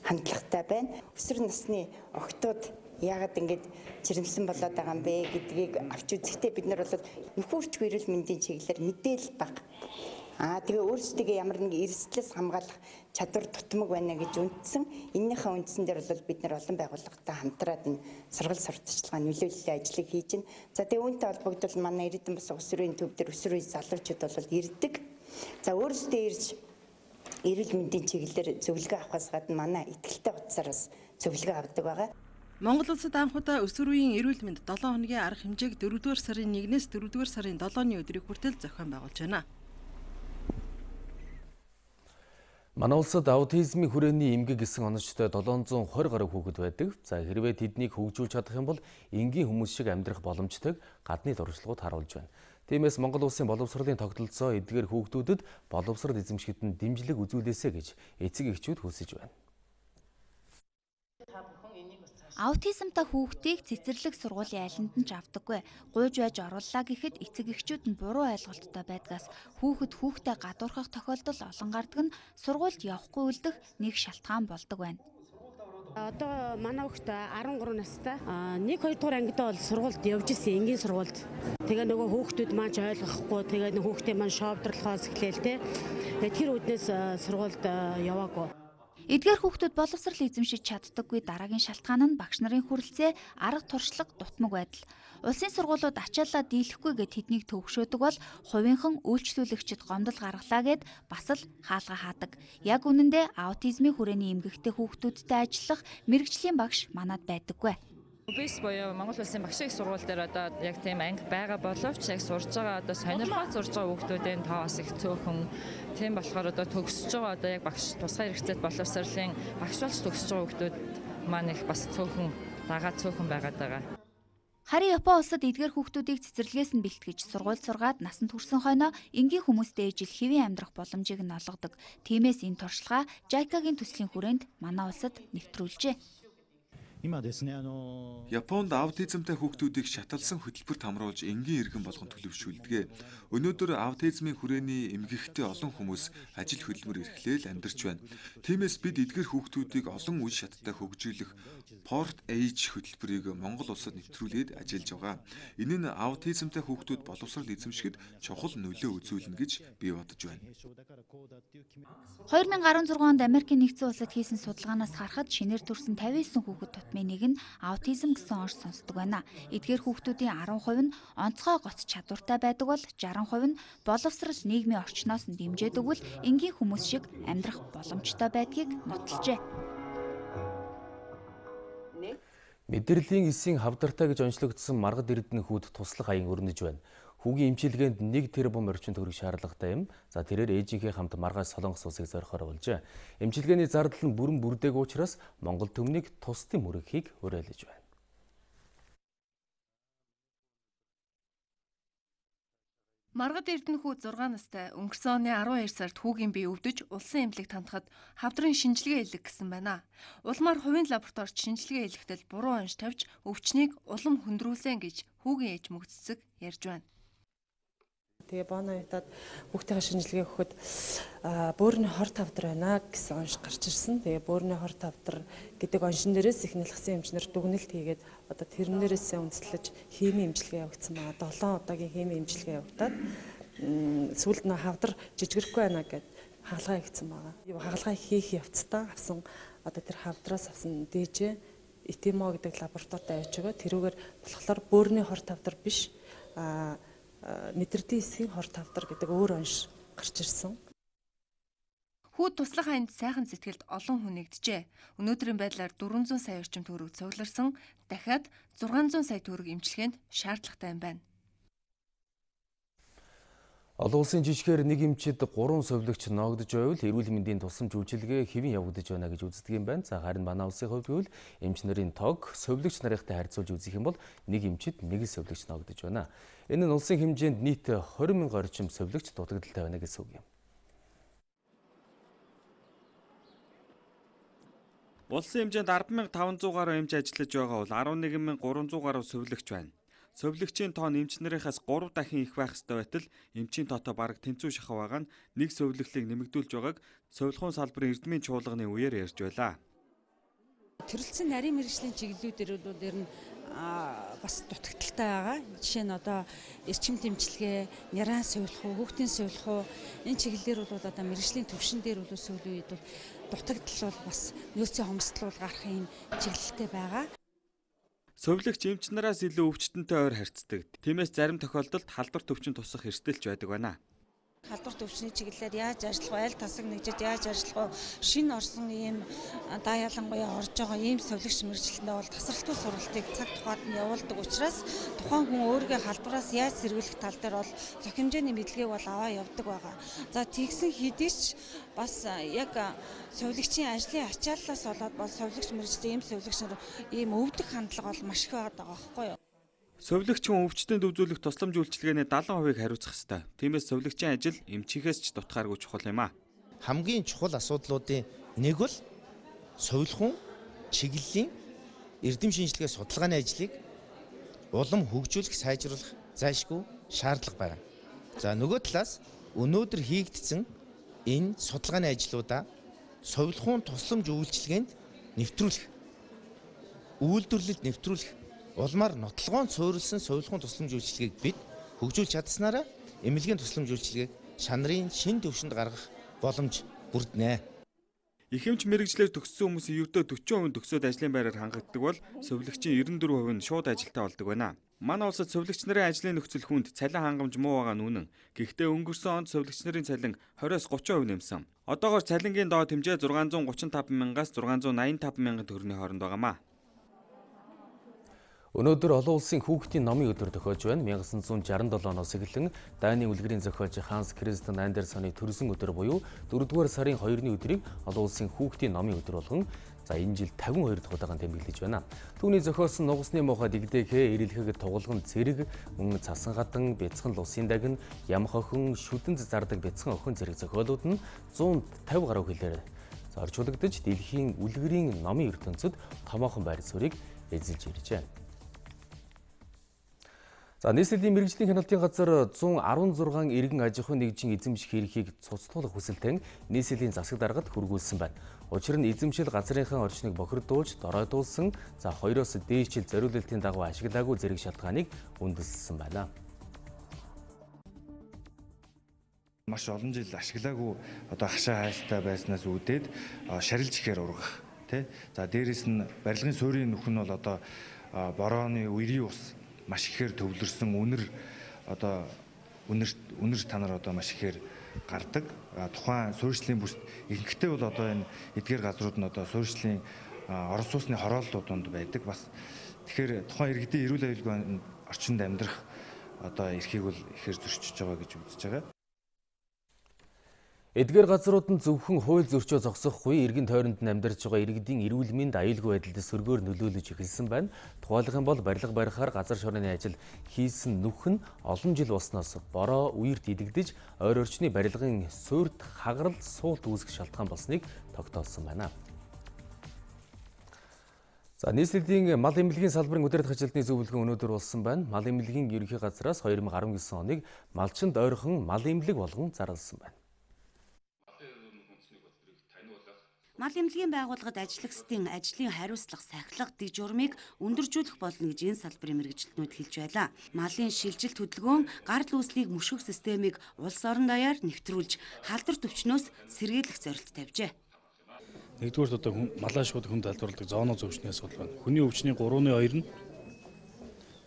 хандлагатай байна. Өсвөр насны охидууд яагаад ингэж жирэмсэн болоод байгаа юм бэ гэдгийг авч үзэхдээ бид нар бол нөхөн үржих эрүүл мэндийн чиглэлээр мэдээлэл бага. Тэгээ өөрсдөө ямар нэг эрсдлээс хамгаалах чадвар тутмаг байна гэж үндсэн. Эннийхээ үндсэн дээр бол бид нар олон байгууллагатай хамтраад энэ сургал сурталчилгаа нөлөөллийн ажлыг хийж байна. За тэгээ үүнтэй холбогдвол манай Эрдэнэ бус өсвөрийн төв дээр өсвөр үе залуучууд бол ирдэг. За өөрсдөө ирж эрүүл мэндийн чиглэлээр зөвлөгөө авахаас гадна манай итгэлтэй утсаараас зөвлөгөө авдаг байгаа. Монгол улсад анхудаа өсвөр үеийн эрүүл мэнд 7 хоногийн арга хэмжээг 4-р сарын 1-ээс 4-р сарын 7-ны өдрийг хүртэл зохион байгуулж байна. Манай улсад аутизмын хүрээний эмгэг гэсэн онцтой 720 гаруй хүүхэд байдаг. За хэрвээ тэднийг хөгжүүлж чадах юм бол энгийн хүмүүс шиг амьдрах боломжтойг гадны туршлагууд харуулж байна. Тиймээс Монгол улсын боловсролын тогтолцоо эдгээр хүүхдүүдэд боловсрол эзэмшихэд нь дэмжлэг үзүүлээсэй гэж эцэг эхчүүд хүсэж байна. Аутизмтай хүүхдийг цэцэрлэг сургуулийн алинд нь ч авдаггүй. Гуйж байж орууллаа гэхэд эцэг эхчүүд нь буруу ойлголттой байдгаас хүүхдээ гадуурхах тохиолдол олон гардаг нь сургуульд явахгүй үлдэх нэг шалтгаан болдог байна. Одоо манай хүүхэд 13 настай. 1-2 дугаар ангидаа бол сургуульд явж исэн, энгийн сургуульд. Тэгээ нөгөө хүүхдүүд маань ч ойлгохгүй, тэгээ хүүхдээ маань шовдрлохоос эхлээл тэ. Тэр үднээс сургуульд яваагүй. Эдгээр хүүхдүүд боловсрол эзэмшиж чаддаггүй дараагийн шалтгаан нь багш нарын хүрэлцээ, арга туршлага, дутмаг байдал. Улсын сургуулиуд ачааллаа дийлэхгүйгээ тэднийг төвөгшөөдөг бол хувийнхан үйлчлүүлэгчид гомдол гаргалаа гэд бас л хаалга хаадаг. Яг үнэндээ аутизмын хүрээний эмгэгтэй хүүхдүүдтэй ажиллах мэрэгжлийн багш манад байдаггүй. Бис боёо Монгол улсын багшийн сургууль дээр одоо яг тийм анги байгаа боловч яг сурж байгаа одоо сонирхоод сурж байгаа хүүхдүүдийн тоо бас их цөөхөн. Тийм болохоор одоо төгсөж байгаа одоо яг багш тусгай хэрэгцээт боловсролын багш болж төгсөж байгаа хүүхдүүд маань их бас цөөхөн байгаад байгаа. Харин Япон улсад эдгээр хүүхдүүдийг цэцэрлэгээс нь бэлтгэж сургуульд сургаад насанд хүрсэн хойноо энгийн хүмүүстэй ижил хэвийн амьдрах боломжийг нь олгодог. Тиймээс энэ туршлагаа JICA-гийн төслийн хүрээнд манай улсад нэвтрүүлжээ. Японд аутизмтай хүүхдүүдийг шаталсан хөтөлбөрт хамруулж энгийн иргэн болгон төлөвшүүлдэг. Өнөөдөр аутизмын хүрээний эмгэгтэй олон хүмүүс ажил хөдөлмөр эрхлээл амьдарч байна. Тиймээс бид эдгээр хүүхдүүдийг олон үе шаттай хөгжүүлэх Порт Эйж хөтөлбөрийг Монгол улсад нэвтрүүлээд ажиллаж байгаа. Энэ нь аутизмтай хүүхдүүд боловсрол эзэмшихэд чухал нөлөө үзүүлнэ гэж би бодож байна. 2016 онд Америкийн нэгдсэн улсад хийсэн судалгаанаас харахад шинээр төрсэн 59 хүүхэд тутмын нэг нь аутизм гэсэн онц сонсдог байна. Эдгээр хүүхдүүдийн 10% нь онцгой гоц чадвартай байдаг бол 60% нь боловсрал нийгмийн орчноос нь дэмжиж өгвөл энгийн хүмүүс шиг амьдрах боломжтой байдгийг нотолжээ. Мэдээллийн эсийн хавдартай гэж онцлогдсон маргад эрдэнэ хүүд туслах аян өрнөж байна. Хүүгийн эмчилгээнд 1 тэрбум орчим төгрөг шаардлагатай юм. За тэрээр ээжийнхээ хамт маргааш Солонгос улсыг зорихоор болжээ. Эмчилгээний зардал нь бүрэн бүрдээг учраас Монгол төмнийг тусдын мөрөгхийг уриалж байна. Маргад эрдэнэ хүү 6 настай өнгөрсөн оны 12 сард хүүгийн бие өвдөж улсын эмнэлэг тантахад хавдрын шинжилгээ хийлгэх гэсэн байна. Улмаар хувийн лабораторид шинжилгээ хийлгэхдээ буруу онш тавьж өвчнийг улам хөндрүүлсэн гэж хүүгийн ээж мөх цэцэг ярьж байна. Тэгээ бооно ятад хүүхдийн шинжилгээ өгөхөд бөөрийн хор тавдар байна гэсэн онш гарч ирсэн. Тэгээ бөөрийн хор тавдар гэдэг оншин дээрээс их нэлгсэн эмчнэр дүгнэлт хийгээд одоо тэрнээрээсээ үндэслэж химийн эмчилгээ явагдсан байгаа. 7 удаагийн химийн эмчилгээ явагдаад сүүлд нь хавдар жижигрэхгүй байна гэд хаалгаа хийгдсэн байгаа. Хаалгаа хийх явцдаа авсан одоо тэр хавдраас авсан дээжээ ИТМО гэдэг лабораторид авч байгаа. Тэрүүгээр болохоор бөөрийн хор тавдар биш мэдрэлийн эсхийн хор тавдар гэдэг өөр онш гарч ирсэн. Хүүд туслах аянд сайхан сэтгэлд олон хүн нэгджээ. Өнөөдрийн байдлаар 400 сая орчим төгрөг цугларсан, дахиад 600 сая төгрөг эмчилгээнд шаардлагатай юм байна. Олон улсын жишгээр нэг эмчид 3 сувлагч ноогдож байвал эрүүл мэндийн тусламж үйлчилгээ хэвэн явагдаж байна гэж үздэг юм байна. За харин манай улсын хувьд гэвэл эмч нарын тог сувлагч нарынхтай харьцуулж үзэх юм бол нэг эмчид 1 сувлагч ноогдож байна. Энэ нь улсын хэмжээнд нийт 20,000 орчим сувлагч дутагдaltaй байна гэсэн үг юм. Улсын хэмжээнд 10,500 гаруй эмч ажиллаж байгаа бол 11,300 гаруй сувлагч байна. Сувлагчийн тоо эмч нарынхаас 3 дахин их байх ёстой байтал эмчийн тоотоо бараг тэнцүү шахав байгаа нь нэг сувлаглыг нэмэгдүүлж байгааг сувилахуун салбарын эрдмийн чуулганы үеэр ярьж байлаа. Төрөлцсөн нарийн мэргэжлийн чиглэлүүдээр бол ер нь бас дутагдaltaй байгаа. Жишээ нь одоо эрчим тэмчилгээ, няраа сувилах уу, хүүхдийн сувилах уу энэ чиглэлээр бол одоо мэргэжлийн төвшин дээр бол сүүлийн үед бол дутагдал бол бас нөөцийн хомсдол гарах юм чиглэлтэй байгаа. Сувлагч эмч нараас илүү өвчтөнтэй ойр харьцдаг. Тиймээс зарим тохиолдолд халдвар төвчин тусах эрсдэлч байдаг байна. Халдварт өвчний чиглэлээр яаж ажиллах вэ? Аль тасаг нэгжиж яаж ажиллах вэ? Шинэ орсон ийм даа ялангуяа орж байгаа ийм совилогч мэргэжилтэнд бол тасралтгүй сургалтыг цаг тухайд нь явуулдаг учраас тухайн хүн өөрийнхөө халдвараас яаж сэргийлэх тал дээр бол зохи хэмжээний мэдлэгийг бол аваа явдаг байгаа. За тэгсэн хэдий ч бас яг совилогчийн ажлын ачааллаас болоод бол совилогч мэргэжилтийн ийм совилогч нар ийм өвдөх хандлага бол маш их байгаа байхгүй юу? Совилогчийн өвчтөнд үзүүлэх тусламж үйлчилгээний 70% хариуцах ёстой. Тиймээс совилогчийн ажил эмчийнхээс ч дутхааргүй чухал юм а. Хамгийн чухал асуудлуудын нэг бол совилгын чиглэлийн эрдэм шинжилгээ судалгааны ажлыг улам хөгжүүлэх, сайжруулах зайлшгүй шаардлага байна. За нөгөө талаас өнөөдөр хийгдсэн энэ судалгааны ажлуудаа совилгын тусламж үйлчилгээнд нэвтрүүлэх, үйлдвэрлэлд нэвтрүүлэх улмаар нотлогоон суурилсан совилгын тусламж үйлчилгээг бид хөгжүүлж чадсанараа эмнэлгийн тусламж үйлчилгээг шанарын шинэ төвшөнд гаргах боломж бүрднэ. Их эмч мэрэгчлэр төгссөн хүмүүсийн ердөө 40% төгсөөд ажлын байраар хангагддаг бол совилогчийн 94% нь шууд ажилтаа болдог байна. Манай улсад совилогч нарын ажлын нөхцөл хүнд цалин хангамж муу байгаа нь үнэн. Гэхдээ өнгөрсөн онд совилогч нарын цалин 20-30% нэмсэн. Одоогоор цалингийн доод хэмжээ 635 мянгаас 685 мянган төгрөгийн хооронд байгаамаа. Өнөөдөр олон улсын хүүхдийн номын өдөр тохиож байна. 1967 оноос эхлэн Дайны үлгэрийн зохиолч Ханс Кристиан Андерсоны төрсөн өдөр буюу 4-р сарын 2-ны өдрийг олон улсын хүүхдийн номын өдөр болгон энэ жил 52 дахь удаагаар тэмдэглэж байна. Түүний зохиолсон Нугасны муухай дэгдээхээ, эрэлхэг тоглон цэрэг, мөн цасан гадан, бяцхан лусын дагин, ямх охин, шүдэнд зардаг бяцхан охин зэрэг зохиолууд нь 150 гаруй хэлээр орчуулагдж дэлхийн үлгэрийн номын ертөнцид томоохон байр суурийг эзэлж иржээ. За нийслэлийн мэргэжлийн хяналтын газар 116 иргэн аж ахуйн нэгжийн эзэмших эрхийг цуцлуулах хүсэлтэн нийслэлийн засаг даргад хүргүүлсэн байна. Учир нь эзэмшил газрынхаа орчныг бохирдуулж, доройдуулсан, хоёроос дээшил зориулалтын дагуу ашиглаагүй зэрэг шалтгааныг үндэслсэн байна. Маш олон жил ашиглаагүй хашаа хайстай байснаас үүдээд шарилж ихээр ургах тий. За дээрэс нь барилгын суурийн нүх нь бол борооны үерийн ус маш ихээр төвлөрсөн үнэр танаар маш ихээр гардаг. Тухайн суурьшлийн бүс ихэнхдээ бол энэ эдгээр газрууд нь суурьшлийн орон сууцны хорооллууд донд байдаг. Бас тэгэхээр тухайн иргэдийн эрүүл аюулгүй орчинд амьдрах эрхийг бол ихээр зөрчиж байгаа гэж үзэж байгаа. Эдгээр газрууд нь зөвхөн хууль зөрчөө зогсохгүй иргэн тойронд нь амьдарч байгаа иргэдийн эрүүл мэнд аюулгүй байдалд сөргөөр нөлөөлөж эхэлсэн байна. Тухайлх юм бол барилга барихаар газар шороны ажил хийсэн нүх нь олон жил болсноос бороо үерт идэгдэж ойр орчны барилгын суурьд хагарал суулт үүсэх шалтгаан болсныг тогтоолсон байна. За нийслэлийн мал эмнэлгийн салбарын удирдах ажилтны зөвлөгөө өнөөдөр болсон байна. Мал эмнэлгийн ерөнхий газраас 2019 оныг малчинд ойрхон мал эмнэлэг болгон зарласан байна. Мал эмнэлгийн байгууллагад ажиллагчдын ажлын хариуцлага, сахилга, дэг журмыг өндөржүүлэх болно гэж энэ салбарын мэргэжилтнүүд хэлж байлаа. Малын шилжилт хөдөлгөөн гарал үүслийг мөшгөх системийг улс орон даяар нэвтрүүлж, халдварт өвчнөөс сэргийлэх зорилт тавьжээ. Нэгдүгээр малаа шууд хүнд халдварладаг зооноо зөвчний асуудал байна. Хүний өвчний 3/2 нь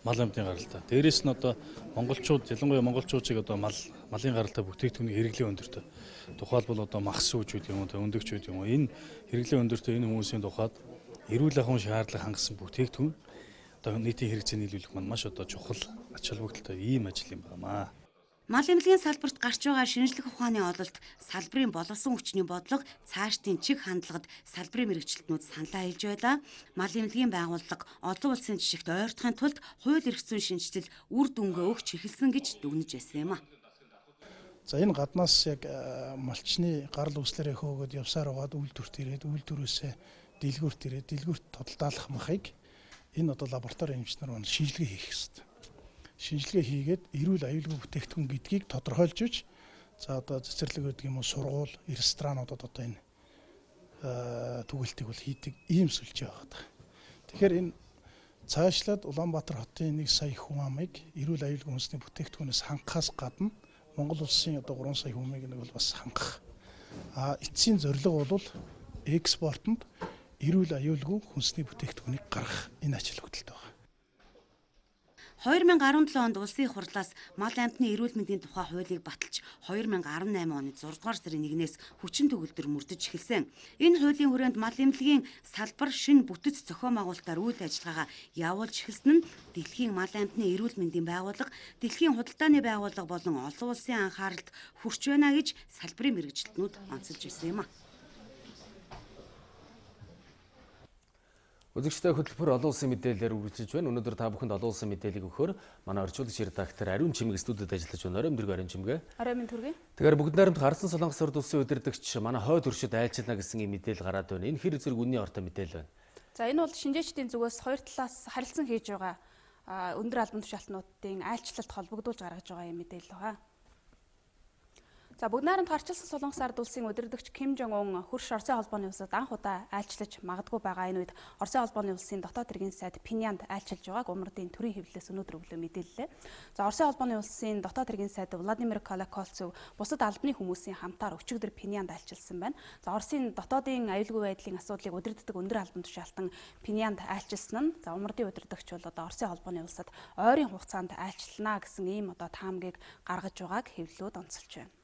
мал амьтны гаралтай. Дээрээс нь монголчууд, ялангуяа монголчуудыг малын гаралтай бүтээгдэхүүний хэрэглээ өндөртэй. Тухайлбал махс сүүж гэдэг юм уу, өндөгч гэдэг юм уу. Энэ хэрэглээ өндөртэй энэ хүмүүсийн тухайд эрүүл ахуйн шаардлага хангасан бүтээгдэхүүн нийтийн хэрэгцээ нийлүүлэх маань маш чухал ач холбогдолтой ийм ажил юм байна. Мал эмнэлгийн салбарт гарч байгаа шинжлэх ухааны ололт, салбарын боловсон хүчний бодлого, цаашдын чиг хандлагад салбарын мэргэжилтнүүд саналаа хэлж байлаа. Мал эмнэлгийн байгууллага олон улсын жишгт ойртохын тулд хууль эрх зүйн шинжилэл үр дүнгээ өгч эхэлсэн гэж дүгнэж байсан юм а. За энэ гаднаас яг малчны гарал үүслэрээ хөөгөөд явсаар байгаад үйлдвэрт ирээд үйлдвэрөөсөө дэлгүүрт ирээд дэлгүүрт тодалдаалах махыг энэ лаборатори эмчнэр шинжилгээ хийх ёстой. Шинжилгээ хийгээд эрүүл аюулгүй бүтээгдэхүүн гэдгийг тодорхойлж иж цэцэрлэг гэдэг юм уу сургууль, ресторануудад энэ түгэлтийг бол хийдэг ийм сүлжээ байгаа. Тэгэхээр энэ цаашлаад Улаанбаатар хотын 1 сая хүн амыг эрүүл аюулгүй хүнсний бүтээгдэхүүнээс хангахаас гадна Монгол улсын 3 сая хүмийг нэг бол бас хангах. Эцсийн зорилго бол экспортод эрүүл аюулгүй хүнсний бүтээгдэхүүнийг гаргах энэ ажил хөдөлт байна. 2017 онд улсын хурлаас мал амьтны эрүүл мэндийн тухай хуулийг баталж 2018 оны 6 дугаар сарын 1-ээс хүчин төгөлдөр мөрдөж эхэлсэн. Энэ хуулийн хүрээнд мал эмнэлгийн салбар шинэ бүтэц зохион байгуулалтаар үйл ажиллагаагаа явуулж эхэлсэн нь Дэлхийн мал амьтны эрүүл мэндийн байгууллага, Дэлхийн худалдааны байгууллага болон олон улсын анхааралд хүрч байна гэж салбарын мэргэжилтнүүд онцолж ирсэн юм а. Үзэгчтэй хөтөлбөр олон улсын мэдээлэлээр үргэлжилж байна. Өнөөдөр та бүхэнд олон улсын мэдээллийг өгөхөөр манай орчуулагч редактор Ариун Чимэг студид ажиллаж байна. Орой өдрөг Ариун Чимгээ. Орой минь төргий. Тэгэхээр бүгд найрамд Харсан Солонгос урд улсын удирдагч манай хойд өршөд айлчилна гэсэн ийм мэдээлэл гараад байна. Энэ хэр зэрэг үнний ортой мэдээлэл байна. За энэ бол шинжээчдийн зүгээс хоёр талаас харилцан хийж байгаа өндөр албан тушаалтнуудын айлчлалт холбогдуулж гаргаж байгаа юм мэдээлэл байна. За бүгд найрамд гарчилсан Солонгос ард улсын удирдагч Ким Жон Ун хөрш Оросын холбооны улсад анх удаа айлчлаж магадгүй байгаа. Энэ үед Оросын холбооны улсын дотоод хэргийн сайд Пинянд айлчилж байгааг ММВР-ийн төрийн хэвлэлээс өнөөдөр өглөө мэдээллээ. За Оросын холбооны улсын дотоод хэргийн сайд Владимир Колокольцов бусад албаны хүмүүсийн хамтаар өчигдөр Пинянд айлчилсан байна. За Оросын дотоодын аюулгүй байдлын асуудлыг удирддаг өндөр албан тушаалтан Пинянд айлчилсан нь за МРД-ийн удирдагч бол одоо Оросын холбооны улсад ойрын хугацаанд айлчлана гэсэн ийм одоо таамгийг гаргаж байгааг хэвлэлүүд онцолж байна.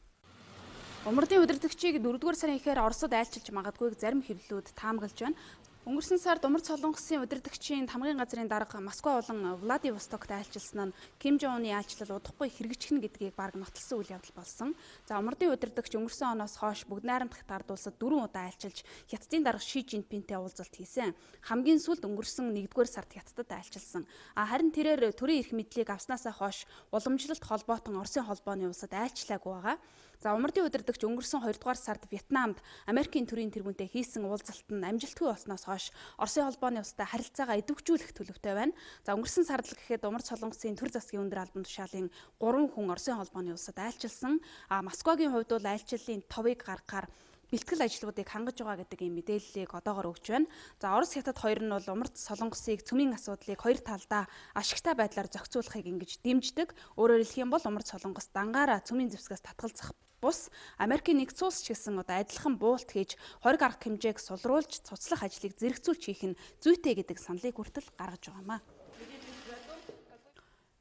МРД-ийн удирдагчийг 4-р сарын ихээр Оросод айлчилж магадгүйг зарим хэвлэлүүд таамаглаж байна. Өнгөрсөн сард Умард Солонгосын удирдагчийн тамгын газрын дарга Москва болон Владивостокт айлчилсан нь Ким Жон Уны айлчлал удахгүй хэрэгжих нь гэдгийг баг нотолсон үйл явдал болсон. За МРД-ийн удирдагч өнгөрсөн оноос хойш бүгд найрамдах ард улсад 4 удаа айлчилж Хятадын дарга Ши Жинпинтэй уулзалт хийсэн. Хамгийн сүүлд өнгөрсөн 1-р сард Хятадд айлчилсан. Харин тэрээр төрийн эрх мэдлийг авснаасаа хойш уламжлалт холбоотон Оросын холбооны улсад айлчлаагүй байгаа. За МРД-ийн удирдагч өнгөрсөн 2-р сард Вьетнамд Америкийн төрийн тэргүүнтэй хийсэн уулзалт нь амжилтгүй болсноос хойш Оросын холбооны улстай харилцаагаа идэвхжүүлэх төлөвтэй байна. За өнгөрсөн сард л гэхэд Умард Солонгосын төр засгийн өндөр албан тушаалын 3 хүн Оросын холбооны улсад айлчилсан. Москвагийн хувьд бол айлчлалын товыг гаргахаар бэлтгэл ажлуудыг хангаж байгаа гэдэг ийм мэдээллийг одоогоор өгч байна. За Орос Хятад хоёр нь бол Умард Солонгосыг цөмийн асуудлыг хоёр талдаа ашигтай байдлаар зохицуулахыг ингэж дэмждэг. Өөрөөр хэлэх юм бол Умард Солонгос дангаараа цөмийн зэвсгээс татгалзах бус Америкийн нэгдсэн улс ч гэсэн одоо адилхан буулт хийж хориг арга хэмжээг сулруулж цуцлах ажлыг зэрэгцүүлж хийх нь зүйтэй гэдэг саналыг хүртэл гаргаж байгаамаа.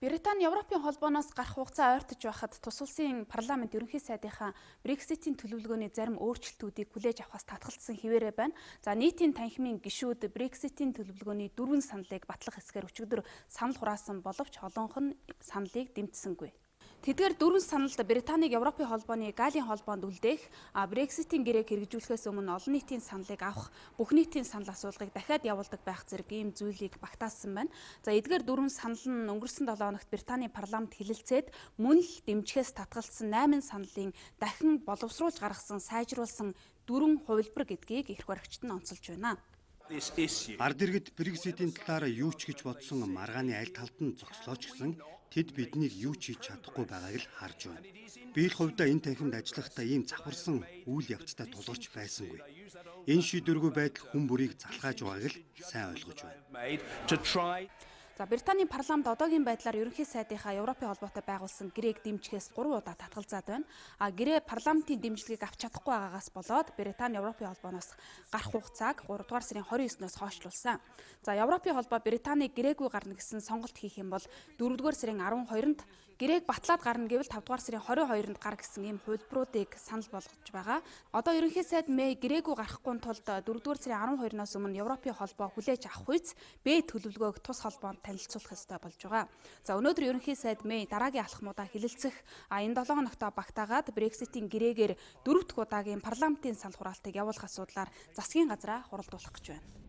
Британи Европын холбооноос гарах хугацаа ойртож байхад тус улсын парламент ерөнхий сайдынхаа Брекситийн төлөвлөгөөний зарим өөрчлөлтүүдийг хүлээж авахаас татгалзсан хിവэрэ байна. За нийтийн танхимын гишүүд Брекситийн төлөвлөгөөний 4 саналыг батлах хэсгээр өчигдөр санал хураасан боловч олонх нь саналыг дэмжсэнгүй. Тэдгээр 4 саналд Британиг Европын холбооны Галийн холбоонд үлдээх, Брекситийн гэрээг хэрэгжүүлэхээс өмнө олон нийтийн саналыг авах, бүх нийтийн санал асуулгыг дахиад явуулдаг байх зэрэг ийм зүйлийг багтаасан байна. За эдгээр 4 санал нь өнгөрсөн 7 хоногт Британий парламент хэлэлцээд мөн л дэмжихээс татгалзсан 8 саналын дахин боловсруулж гаргасан сайжруулсан 4 хувилбар гэдгийг эрх баригчид нь онцолж байна. Ард иргэд Брекситийн талаараа юу ч гэж бодсон маргааны аль талд нь зогслооч гэсэн тэд биднийг юу ч хийж чадахгүй байгааг л харж байна. Би л хувьдаа энэ танхимд ажиллахдаа ийм завхарсан үйл явцтай тулгарч байсангүй. Энэ шийдвэргүй байдал хүн бүрийг залхааж байгааг л сайн ойлгож байна. За Британий парламент одоогийн байдлаар ерөнхий сайдынхаа Европын холбоотой байгуулсан гэрээг дэмжихээс 3 удаа татгалзаад байна. Гэрээ парламентын дэмжлэгийг авч чадахгүй байгаагаас болоод Британи Европын холбооноос гарах хугацааг 3 дугаар сарын 29-ноос хойшлуулсан. За Европын холбоо Британийг гэрээгүй гарна гэсэн сонголт хийх юм бол 4 дугаар сарын 12-нд гэрээг батлаад гарна гэвэл 5 дугаар сарын 22-нд гар гэсэн ийм хувилбаруудыг санал болгож байгаа. Одоо ерөнхий сайд Мэй гэрээгүй гарахгүй тулд 4 дугаар сарын 12-ноос өмнө Европын холбоо хүлээж авах үйс Б төлөвлөгөөг тус холбоонд танилцуулах ёстой болж байгаа. За өнөөдөр ерөнхий сайд Мэй дараагийн алхмуудаа хэлэлцэх энэ 7 хоногт багтаагаад Брекситийн гэрээгээр 4 дахь удаагийн парламентын санал хураалтыг явуулах асуудлаар засгийн газраа хуралдуулах гэж байна.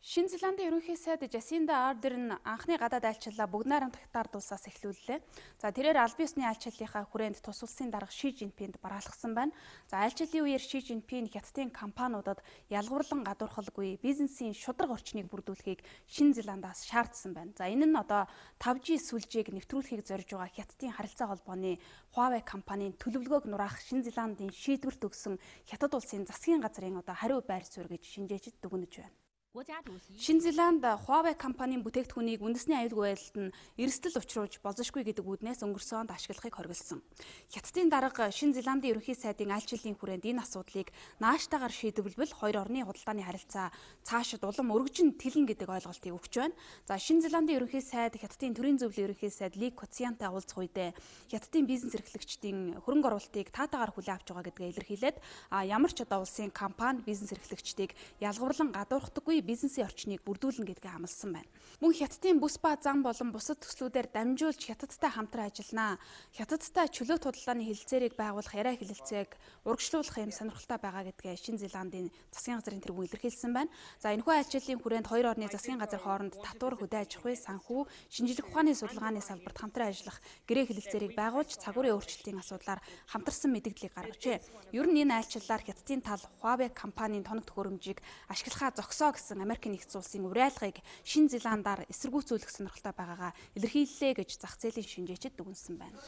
Шинэ Зеландын ерөнхий сайд Жасинда Ардерн анхны гадаад айлчлалаа бүгд найрамдах ард улсаас эхлүүллээ. За тэрээр албан ёсны айлчлалынхаа хүрээнд тус улсын дарга Ши Жинпинд бараалхсан байна. За айлчлалын үеэр Ши Жинпин Хятадын компаниудад ялгуурлан гадуурхалгүй бизнесийн шударга орчныг бүрдүүлэхийг Шинэ Зеландаас шаардсан байна. За энэ нь одоо 5G сүлжээг нэвтрүүлэхийг зорж байгаа Хятадын харилцаа холбооны Huawei компанийн төлөвлөгөөг нураах Шинэ Зеландын шийдвэрт өгсөн Хятад улсын засгийн газрын одоо хариу байр суурь гэж шинжээчид дүгнэж байна. Шинэ Зеланд Huawei компанийн бүтээгдэхүүнийг үндэсний аюулгүй байдалд нь эрсдэл учруулж болзошгүй гэдэг үүднээс өнгөрсөн онд ашиглахыг хориглосон. Хятадын дарга Шинэ Зеландын ерөнхий сайдын аль жилийн хүрээнд энэ асуудлыг нааштайгаар шийдвэрлэвэл хоёр орны худалдааны харилцаа цаашид улам өргөжин тэлнэ гэдэг ойлголтыг өгч байна. За Шинэ Зеландын ерөнхий сайд Хятадын төрийн зөвлөлийн ерөнхий сайд Ли Коциантай уулзах үедээ Хятадын бизнес эрхлэгчдийн хөрөнгө оруулалтыг таатаагаар хүлээн авч байгаа гэдгээ илэрхийлээд ямар ч одоо улсын компани бизнес эрхлэгчдийг ялгуурлан гадуурхдаггүй бизнесийн орчныг бүрдүүлнэ гэдгээ амласан байна. Мөн Хятадын бүс ба зам болон бусад төслүүдээр дамжуулж Хятадтай хамтран ажилланаа. Хятадтай чөлөөт худалдааны хэлэлцээрийг байгуулах яриа хэлэлцээг урагшлуулах юм сонирхолтой байгаа гэдгээ Шинэ Зеландын засгийн газрын тэргүүн илэрхийлсэн байна. За энэхүү айлчлалын хүрээнд хоёр орны засгийн газар хооронд татвар, хөдөө аж ахуй, санхүү, шинжлэх ухааны судалгааны салбарт хамтран ажиллах гэрээ хэлэлцээрийг байгуулж цагуурын өөрчлөлтийн асуудлаар хамтарсан мэдээллийг гаргажээ. Ер нь энэ айлчлалаар Хятадын тал Huawei компанийн тоног төхөөрөмжийг ашиглахаа зогсоо гэсэн Америкийн нэгдсэн улсын уриалгыг Шинэ Зеландаар эсэргүүцүүлэх сонирхолтой байгаагаа илэрхийллээ гэж зах зээлийн шинжээчид дүгнсэн байна.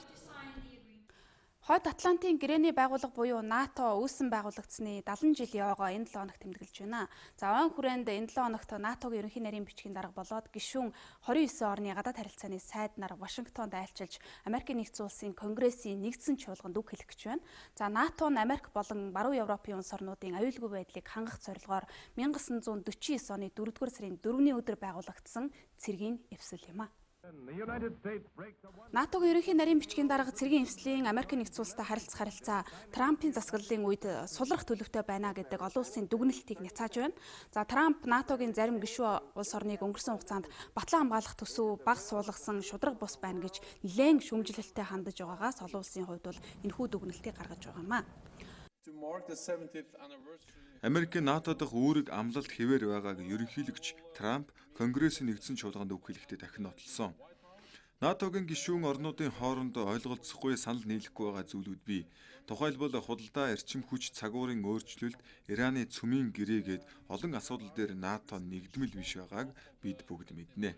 Хойд Атлантын гэрээний байгууллага буюу НАТО үүсгэн байгуулагдсны 70 жилийн ойгоо энэ 7 хоногт тэмдэглэж байна. За ойн хүрээнд энэ 7 хоногт НАТОгийн ерөнхий нарийн бичгийн дарга болоод гишүүн 29 орны гадаад харилцааны сайд нар Вашингтонд айлчилж Америкийн нэгдсэн улсын Конгрессийн нэгдсэн чуулганд үг хэлэх гэж байна. За НАТО нь Америк болон баруун Европын улс орнуудын аюулгүй байдлыг хангах зорилгоор 1949 оны 4-р сарын 4-ний өдөр байгуулагдсан цэргийн эвсэл юм а. НАТОгийн ерөнхий нарийн бичгийн дарга цэргийн эвслийн Америкийн нэгдсэн улстай харилцаа Трампын засаглалын үед сулрах төлөвтэй байна гэдэг олон улсын дүгнэлтийг няцааж байна. За Трамп НАТОгийн зарим гишүүн улс орныг өнгөрсөн хугацаанд батлан хамгаалах төсөв бага суулгасан шудраг бус байна гэж нэлээд шүүмжлэлтэй хандаж байгаагаас олон улсын хувьд бол энэхүү дүгнэлтийг гаргаж байгаа юм а. Америкийн НАТО дахь үүрэг амлалт хэвээр байгааг ерөнхийлөгч Трамп Конгрессийн нэгдсэн чуулганд үг хэлэхдээ дахин нотлсон. НАТОгийн гишүүн орнуудын хооронд ойлголцохгүй санал нийлэхгүй байгаа зүйлүүд бий. Тухайлбал худалдаа, эрчим хүч, цагуурын өөрчлөлт, Ираны цөмийн гэрээгээд олон асуудал дээр НАТО нэгдмэл биш байгааг бид бүгд мэднэ.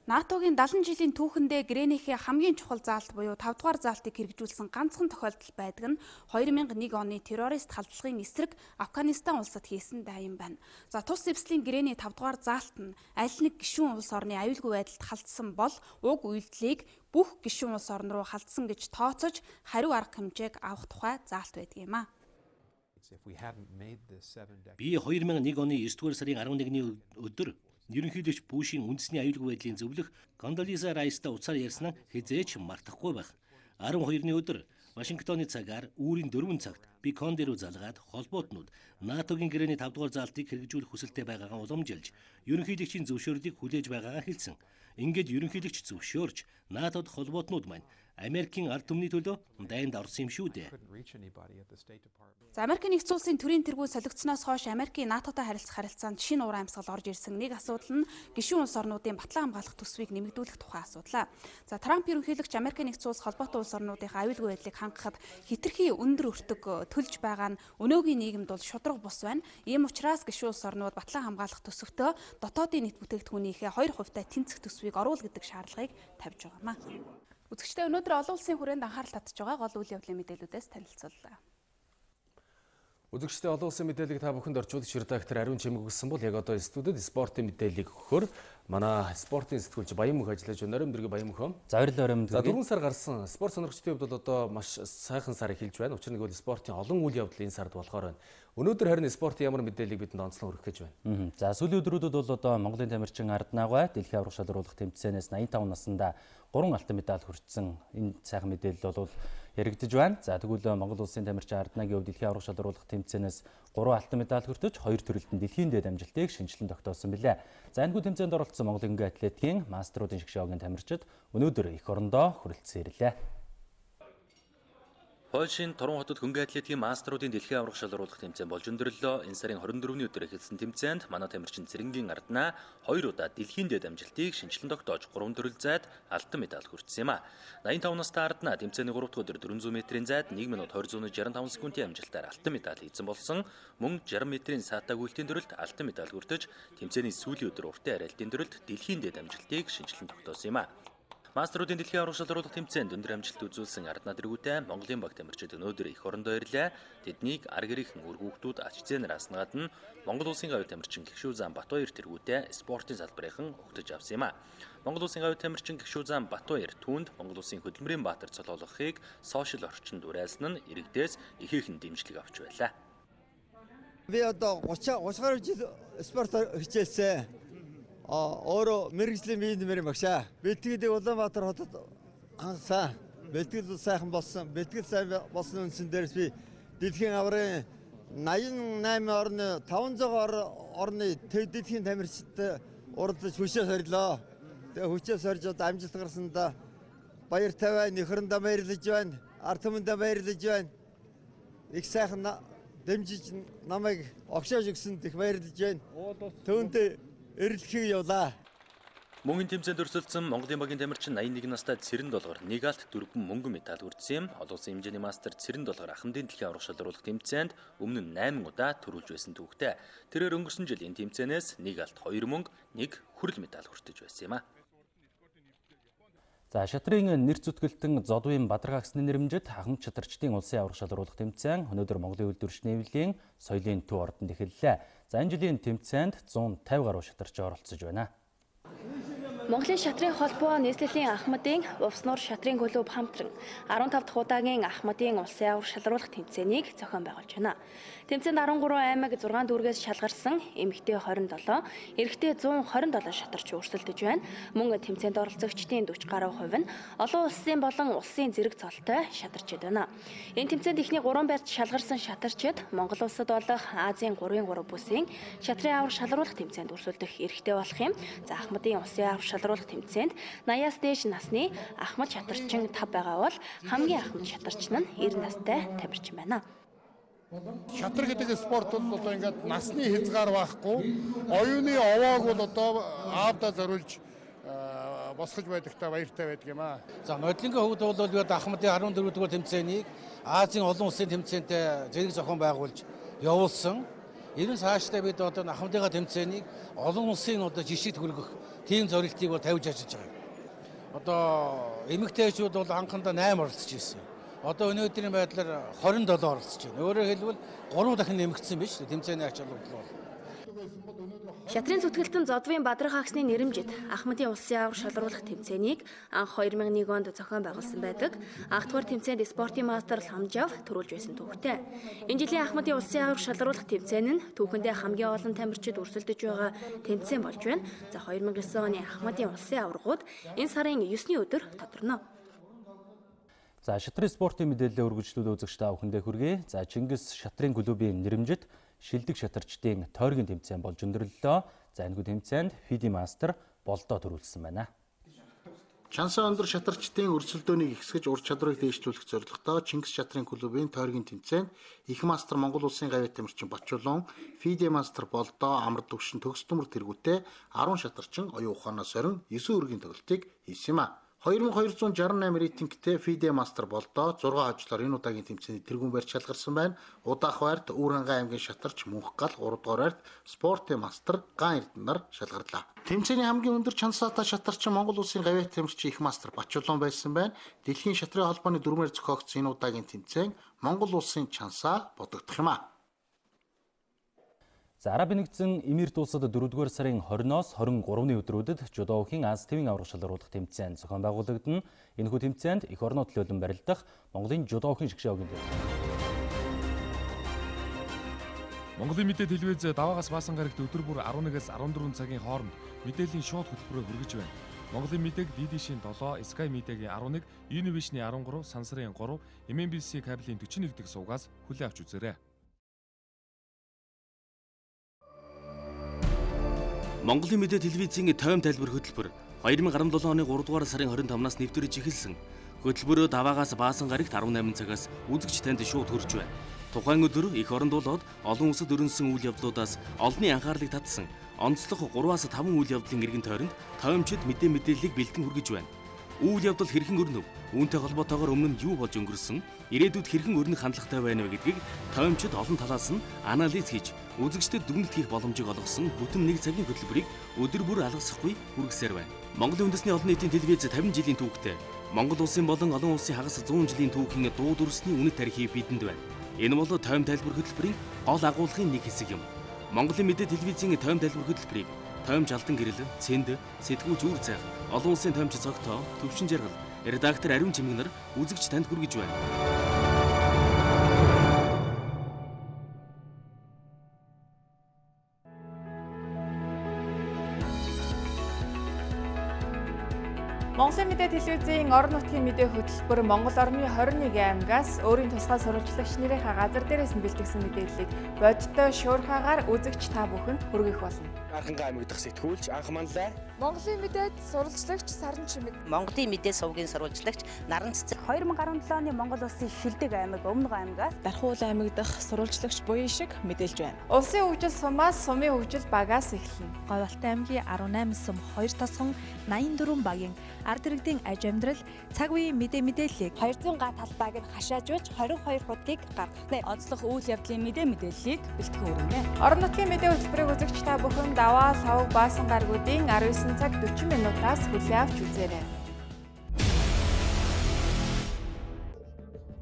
НАТОгийн 70 жилийн түүхэндээ гэрээнийхээ хамгийн чухал заалт буюу 5 дугаар заалтыг хэрэгжүүлсэн ганцхан тохиолдол байдаг нь 2001 оны террорист халдлагын эсрэг Афганистан улсад хийсэн дайм байна. За тус эвслийн гэрээний 5 дугаар заалт нь аль нэг гишүүн улс орны аюулгүй байдалд халдсан бол уг үйлдэлийг бүх гишүүн улс орн руу халдсан гэж тооцож хариу арга хэмжээг авах тухай заалт байдаг юм а. Би 2001 оны 9-р сарын 11-ний өдөр ерөнхийлөгч Бушийн үндэсний аюулгүй байдлын зөвлөх Кондолиза Райстай уцаар ярьснаа хизээч мартахгүй байх. 12-ны өдөр Вашингтоны цагаар үүрийн 4 цагт би Кондо руу залгаад холбоотнууд НАТОгийн гэрээний 5 дугаар заалтыг хэрэгжүүлэх хүсэлтэй байгаагаа уламжилж, ерөнхийлөгчийн зөвшөөрлийг хүлээж байгаагаа хэлсэн. Ингээд ерөнхийлөгч зөвшөөрч НАТОд холбоотнууд маань Америкийн ард түмний төлөө дайнд орсон юм шүү дээ. За Америкийн нэгдсэн улсын төрийн тэргүүн солигдсноос хойш Америкийн НАТОтой харилцаанд шинэ уур амьсгал орж ирсэн нэг асуудал нь гишүүн улс орнуудын батлан хамгаалах төсвийг нэмэгдүүлэх тухай асуудал. За Трамп ерөнхийлөгч Америкийн нэгдсэн улс холбоотой улс орнуудынхаа аюулгүй байдлыг хангахад хэтэрхий өндөр өртөг төлж байгаа нь өнөөгийн нийгэмд бол шудраг бус байна. Ийм учраас гишүүн улс орнууд батлан хамгаалах төсөвтөө дотоодын нийт бүтээгдэхүүнийхээ 2% тэнцэх төсвийг оруул гэдэг шаардлагыг тавьж байгаа маа. Үзэгчдээ өнөөдөр олон улсын хүрээнд анхаарал татж байгаа гол үйл явдлын мэдээллүүдээс танилцууллаа. Үзэгчдээ олон улсын мэдээллийг та бүхэнд орчуулагч редактор Ариун Чимэг өгсөн бол яг одоо студид спортын мэдээллийг өгөхөөр манай спортын сэтгүүлч Баян мөнх ажиллаж байна. Өрөмдөргөө Баян мөнх. За баярлалаа Өрөмдөргөө. За 4 сар гарсан спорт сонирхчдын хувьд бол одоо маш сайхан сар эхэлж байна. Учир нь бол спортын олон үйл явдал энэ сард болохоор байна. Өнөөдөр харин спортын ямар мэдээллийг бидэнд онцлон өргөх гэж байна. За сүүлийн өдрүүдэд бол одоо Монголын тамирчин ард наагай дэлхийн аврах шалгаруулах тэмцээнээс 85 наснда 3 алтан медаль хүртсэн энэ сайхан мэдээлэл бол яригдж байна. За тэгвэл Монгол улсын тамирчин ард наагийн хувьд дэлхийн аврах шалгаруулах тэмцээнээс 3 алтан медаль хүртэж 2 төрөлтөнд дэлхийн дээд амжилтыг шинжилэн тогтоосон билээ. За энэхүү тэмцээнд оролцсон Монголын атлетикийн мастеруудын шгшөөгийн тамирчид өнөөдөр эх орондоо хүрэлцэн ирлээ. Польшийн Торон хотод хөнгөн атлетикийн мастеруудын дэлхийн аврах шалгаруулах тэмцээн болж өндөрлөө. Энэ сарын 24-ний өдөр эхэлсэн тэмцээнд манай тамирчин Цагийн арднаа 2 удаа дэлхийн дээд амжилтыг шинжилэн тогтоож 3 төрөл зайд алтан медаль хүртсэн юм а. 85 настай арднаа тэмцээний 3 дахь өдөр 400 метрийн зайд 1 минут 20 65 секундын амжилтаар алтан медаль эзэн болсон. Мөн 60 метрийн саатаг үйлтийн төрөлд алтан медаль хүртэж тэмцээний сүүлийн өдөр уртын арилтын төрөлд дэлхийн дээд амжилтыг шинжилэн тогтоосон юм а. Мастеруудын дэлхийн аварга шалгаруулах тэмцээнд өндөр амжилт үзүүлсэн ард над тэргүүтэй Монголын баг тамирчид өнөөдөр их орондоо ирлээ. Тэднийг арга ирэх үр хүүхдүүд ач зээнээр аснагаад нь Монгол улсын гавь тамирчин гэгшүү зам Батбаяр тэргүүтэй спортын салбарынхан өгтөж авсан юм а. Монгол улсын гавь тамирчин гэгшүү зам Батбаяр түүнд Монгол улсын хөтөлбөрийн баатар цолоолгохыг сошиал орчинд уриалсан нь иргэдээс ихээхэн дэмжлэг авч байлаа. Би одоо 30 гаруй жил спорт хичээлсэн. Өөрөө мэрэгжлийн биеийн нэмэр багшаа. Бэлтгэлийг Улаанбаатар хотод хангасан. Бэлтгэл сайхан болсон. Бэлтгэл сайн болсон үндсэн дээрс би дэлхийн аврагын 88 орны 500 орны дэлхийн тамирчидтай уралдаж хүчээ сорилоо. Тэгээ хүчээ сорж одоо амжилт гарсандаа баяр тавиа нөхрөндөө баярлаж байна. Ард түмэндээ баярлаж байна. Их сайхан дэмжиж намайг огшоож өгсөнд их баярлаж байна. Түүнтэй эрэлхийг явлаа. Мөнгөний тэмцээнд өрсөлдсөн Монголын багийн тамирчин 81 настай Цэрэн долгор нэг алт дөрвөн мөнгөн медаль хүртсэн юм. Олон улсын хэмжээний мастер Цэрэн долгор ахмадын дэлхийн аварга шалгаруулах тэмцээнд өмнө нь 8 удаа төрүүлж байсан түүхтэй. Тэрээр өнгөрсөн жил энэ тэмцээнээс нэг алт 2 мөнгө, нэг хүрэл медаль хүртэж байсан юм а. За шатрын нэр зүтгэлтэн Зодвын Бадаргаагсны нэрэмжит ахмад чатарчдын улсын аварга шалгаруулах тэмцээн өнөөдөр Монголын үйлдвэрч нэвлийн соёлын төв ордонд эхэллээ. За энэ жилийн тэмцээнд 150 гаруй шатарч оролцож байна. Монголын шатрын холбоо нийслэлийн ахмадын Увснуур шатрын клуб хамтран 15 дахь удаагийн ахмадын улсын аварга шалгаруулах тэмцээнийг зохион байгуулж байна. Тэмцээнд 13 аймаг 6 дүүргээс шалгарсан эмэгтэй 27, эрэгтэй 127 шатарч өрсөлдөж байна. Мөн тэмцээнд оролцогчдын 40 гаруй хувь нь олон улсын болон улсын зэрэг цолтой шатарчид байна. Энэ тэмцээнд эхний 3 байрт шалгарсан шатарчид Монгол улсад болох Азийн 3 бүсийн шатрын аварга шалгаруулах тэмцээнд өрсөлдөх эрхтэй болох юм. За ахмадын улсын аварга шалгаруулах тэмцээнд 80-аас дээш насны ахмад шатарчин 5 байгаа бол хамгийн ахмад шатарчин нь 90 настай тамирчин байна. Шатар гэдэг спорт бол одоо ингээд насны хязгаар байхгүй. Оюуны овоог бол одоо аавдаа зориулж босгож байдагтай баяртай байдаг юм аа. За модлингийн хувьд бол бид ахмадын 14 дугаар тэмцээнийг Азийн олон улсын тэмцээнд зэрэг зохион байгуулж явуулсан. Ирэн цаашдаа бид одоо ахмадынхаа тэмцээнийг олон улсын одоо жишгт хүргэх тийм зорилтыг бол тавьж ажиллаж байгаа. Одоо эмэгтэйчүүд бол анхандаа 8 оролцож ирсэн. Одоо өнөөдрийн байдлаар 27 оролцож байна. Өөрөөр хэлбэл 3 дахин нэмэгдсэн биз тэмцээний ач холбогдол бол. Шатрын зүтгэлтэн Зодвын Бадаргаагсны нэрэмжит ахмадын улсын аварга шалгаруулах тэмцээнийг анх 2001 онд зохион байгуулсан байдаг. Анх дугаар тэмцээнд спортын мастер Ламжав төрүүлж байсан түүхтэй. Энэ жилийн ахмадын улсын аварга шалгаруулах тэмцээн нь түүхэндээ хамгийн олон тамирчид өрсөлдөж байгаа тэмцээн болж байна. За 2009 оны ахмадын улсын аваргууд энэ сарын 9-ний өдөр тодорно. За шатрын спортын мэдээллийн үргэлжлүүлэн үзэгч та бүхэндээ хүргэе. За Чингис шатрын клубын нэрэмжит шилдэг шатарчдын тойргийн тэмцээн болж өндөрлөлөө. За энэхүү тэмцээнд Фиди мастер болдоо төрүүлсэн байна. Чансаа өндөр шатарчдын өрсөлдөөнийг ихсгэж ур чадварыг дээшлүүлэх зорилготой Чингис шатрын клубын тойргийн тэмцээнд их мастер Монгол улсын гавь тамирчин Бачулуун, Фиди мастер болдоо амар төвшин төгс төмөр тэргүүтэй 10 шатарчин оюун ухаанаас орин 9 өргийн тоглолтыг хийсэн юм а. 2268 рейтингтэй Фиде мастер болдоо 6 хожлоор энэ удаагийн тэмцээний тэргүүн барьж шалгарсан байна. Удаах байрт Үүрангай аймгийн шатарч Мөнхгал, 3 дугаар байрт спортын мастер Ган Эрдэнэ шалгарлаа. Тэмцээний хамгийн өндөр чансаатай шатарч Монгол улсын гавь тамирчин их мастер Бачулуун байсан байна. Дэлхийн шатрын холбооны дөрмээр зохиогдсон энэ удаагийн тэмцээн Монгол улсын чансаа бодогдох юм а. За Арабын нэгдсэн Эмирт улсад 4-р сарын 20-оос 23-ны өдрүүдэд жудогийн Аз твийн аварга шалгаруулах тэмцээн зохион байгуулагдана. Энэхүү тэмцээнд эх орноо төлөөлөн барилдах Монголын жудогийн шгшээгийн Монголын мэдээ телевиз даваагаас баасан гарагт өдөр бүр 11-ээс 14 цагийн хооронд мэдээллийн шууд хөтөлбөрөөр хүргэж байна. Монголын мэдээг DD-шийн 7, Sky Медиагийн 11, Univision-ийн 13, Сансарын 3, MNBC кабелийн 41 дэх сувгаас хүлээн авч үзээрэй. Монголын мэдээ телевизийн тойм тайлбар хөтөлбөр 2017 оны 3 дугаар сарын 25-наас нэвтрэж эхэлсэн. Хөтөлбөрөө даваагаас баасан гарагт 18 цагаас үзэгч танд шууд хүрч байна. Тухайн өдөр эх оронд болоод олон улсад өрнөсөн үйл явдлуудаас олонний анхаарлыг татсан онцлог 3-5 үйл явдлын эргэн тойронд тоймчид мэдээллийг бэлтэн хүргэж байна. Үйл явдал хэрхэн өрнөв? Үүнтэй холбоотойгоор өмнө нь юу болж өнгөрсөн, ирээдүйд хэрхэн өрнөх хандлагатай байна вэ гэдгийг тоймчид олон талаас нь анализ хийж, үзэгчдэд дүгнэлт хийх боломжийг олгосон бүтэн нэг цагийн хөтөлбөрийг өдөр бүр алгасахгүй хүргэсээр байна. Монголын үндэсний олон нийтийн телевиз 50 жилийн түүхтэй, Монгол улсын болон олон улсын хагас 100 жилийн түүхийн дуу дүрсний үнэт тарихыг бидэнд байна. Энэ бол тойм тайлбар хөтөлбөрийн гол агуулгын нэг хэсэг юм. Монголын мэдээ телевизийн тойм тайлбар хөтөлбөрийг тоймж алдан гэрэл, цэнд, сэтгүүлч үр цайх, олон улсын тоймч цогтоо, төвшин жаргал, редактор Ариун Чимэг нар үзэгч танд хүргэж байна. Монголын мэдээ телевизийн орон нутгийн мэдээ хөтөлбөр Монгол орны 21 аймагаас өөрийн тусгай сурвалжлагч нэрийнхээ газар дээрээс нь бэлтгэсэн мэдээллийг бодиттой шуурхаагаар үзэгч та бүхэнд хүргэх болно. Анхангаа аймаг дахь сэтгүүлч анх манлай. Монголын мэдээд сурвалжлагч Саран Чимэг. Монголын мэдээ сувгийн сурвалжлагч Наран Цэцэг. 2017 оны Монгол улсын шилдэг аймаг Өмнөг аймагаас Дархуул аймаг дахь сурвалжлагч буян шиг мэдээлж байна. Улсын хөгжил сумаас сумын хөгжил багаас эхэлнэ. Говьалтай аймгийн 18 сум 2 тосгон 84 багийн ард иргэдийн аж амьдрал Цагийн мэдээллийг 200 га талбайг нь хашаажуулж 22 хуудгийг гаргахнэ. Онцлог үйл явдлын мэдээллийг бэлтгэн өргөнэ. Орон нутгийн мэдээ хөтөлбөрийг үзэгч та бүхэн даваа савг баасан гаргуудын 19 цаг 40 минутаас хүлээн авч үзээрэй.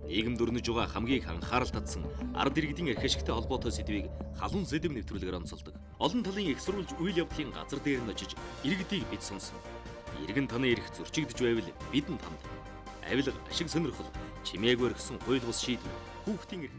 Нийгэм дөрнөж байгаа хамгийн их анхаарал татсан ард иргэдийн эрх ашигтай холбоотой сэдвийг халуун сэдэв нэвтрүүлгээр онцолдог. Олон талын их сурвалж үйл явдлын газар дээр нь очиж иргэдийг бид сонсно. Иргэн таны эрх зөрчигдөж байвал бидэнд танд. Авилга, ашиг сонирхол, чимээг өргсөн хууль бус шийдвэр, хүүхдийн эрх.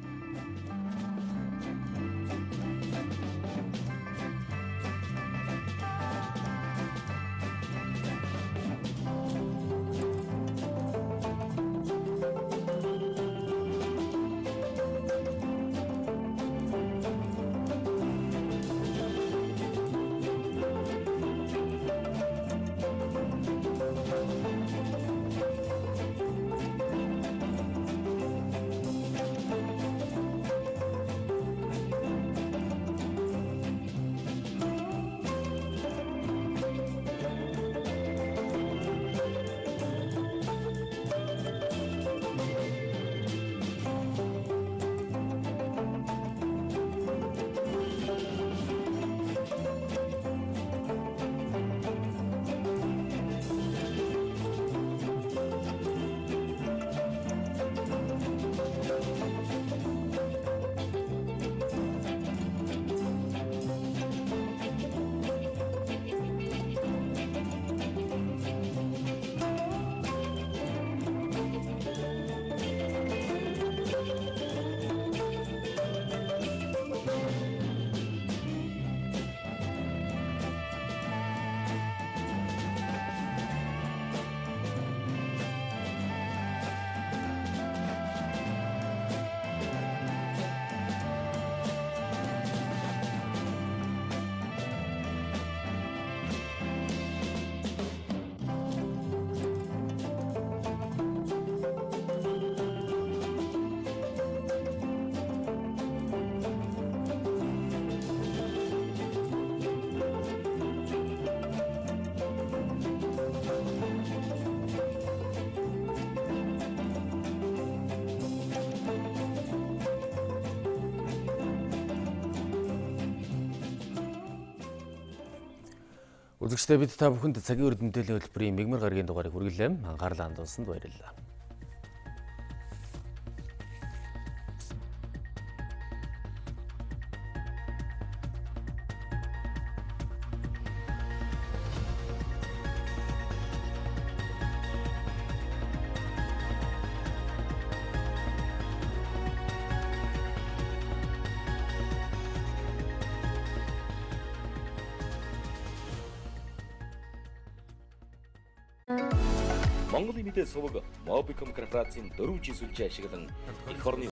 Үзэгчдээ бид та бүхэнд цагийн урд мэдээллийн хөтөлбөрийн мэгмар гарагийн дугаарыг хүргэлээ. Анхаарлаа хандуулсанд баярлалаа. Монголын мэдээ суваг Mobicom корпорацийн 4 жил сүлжээ ашиглан эх орны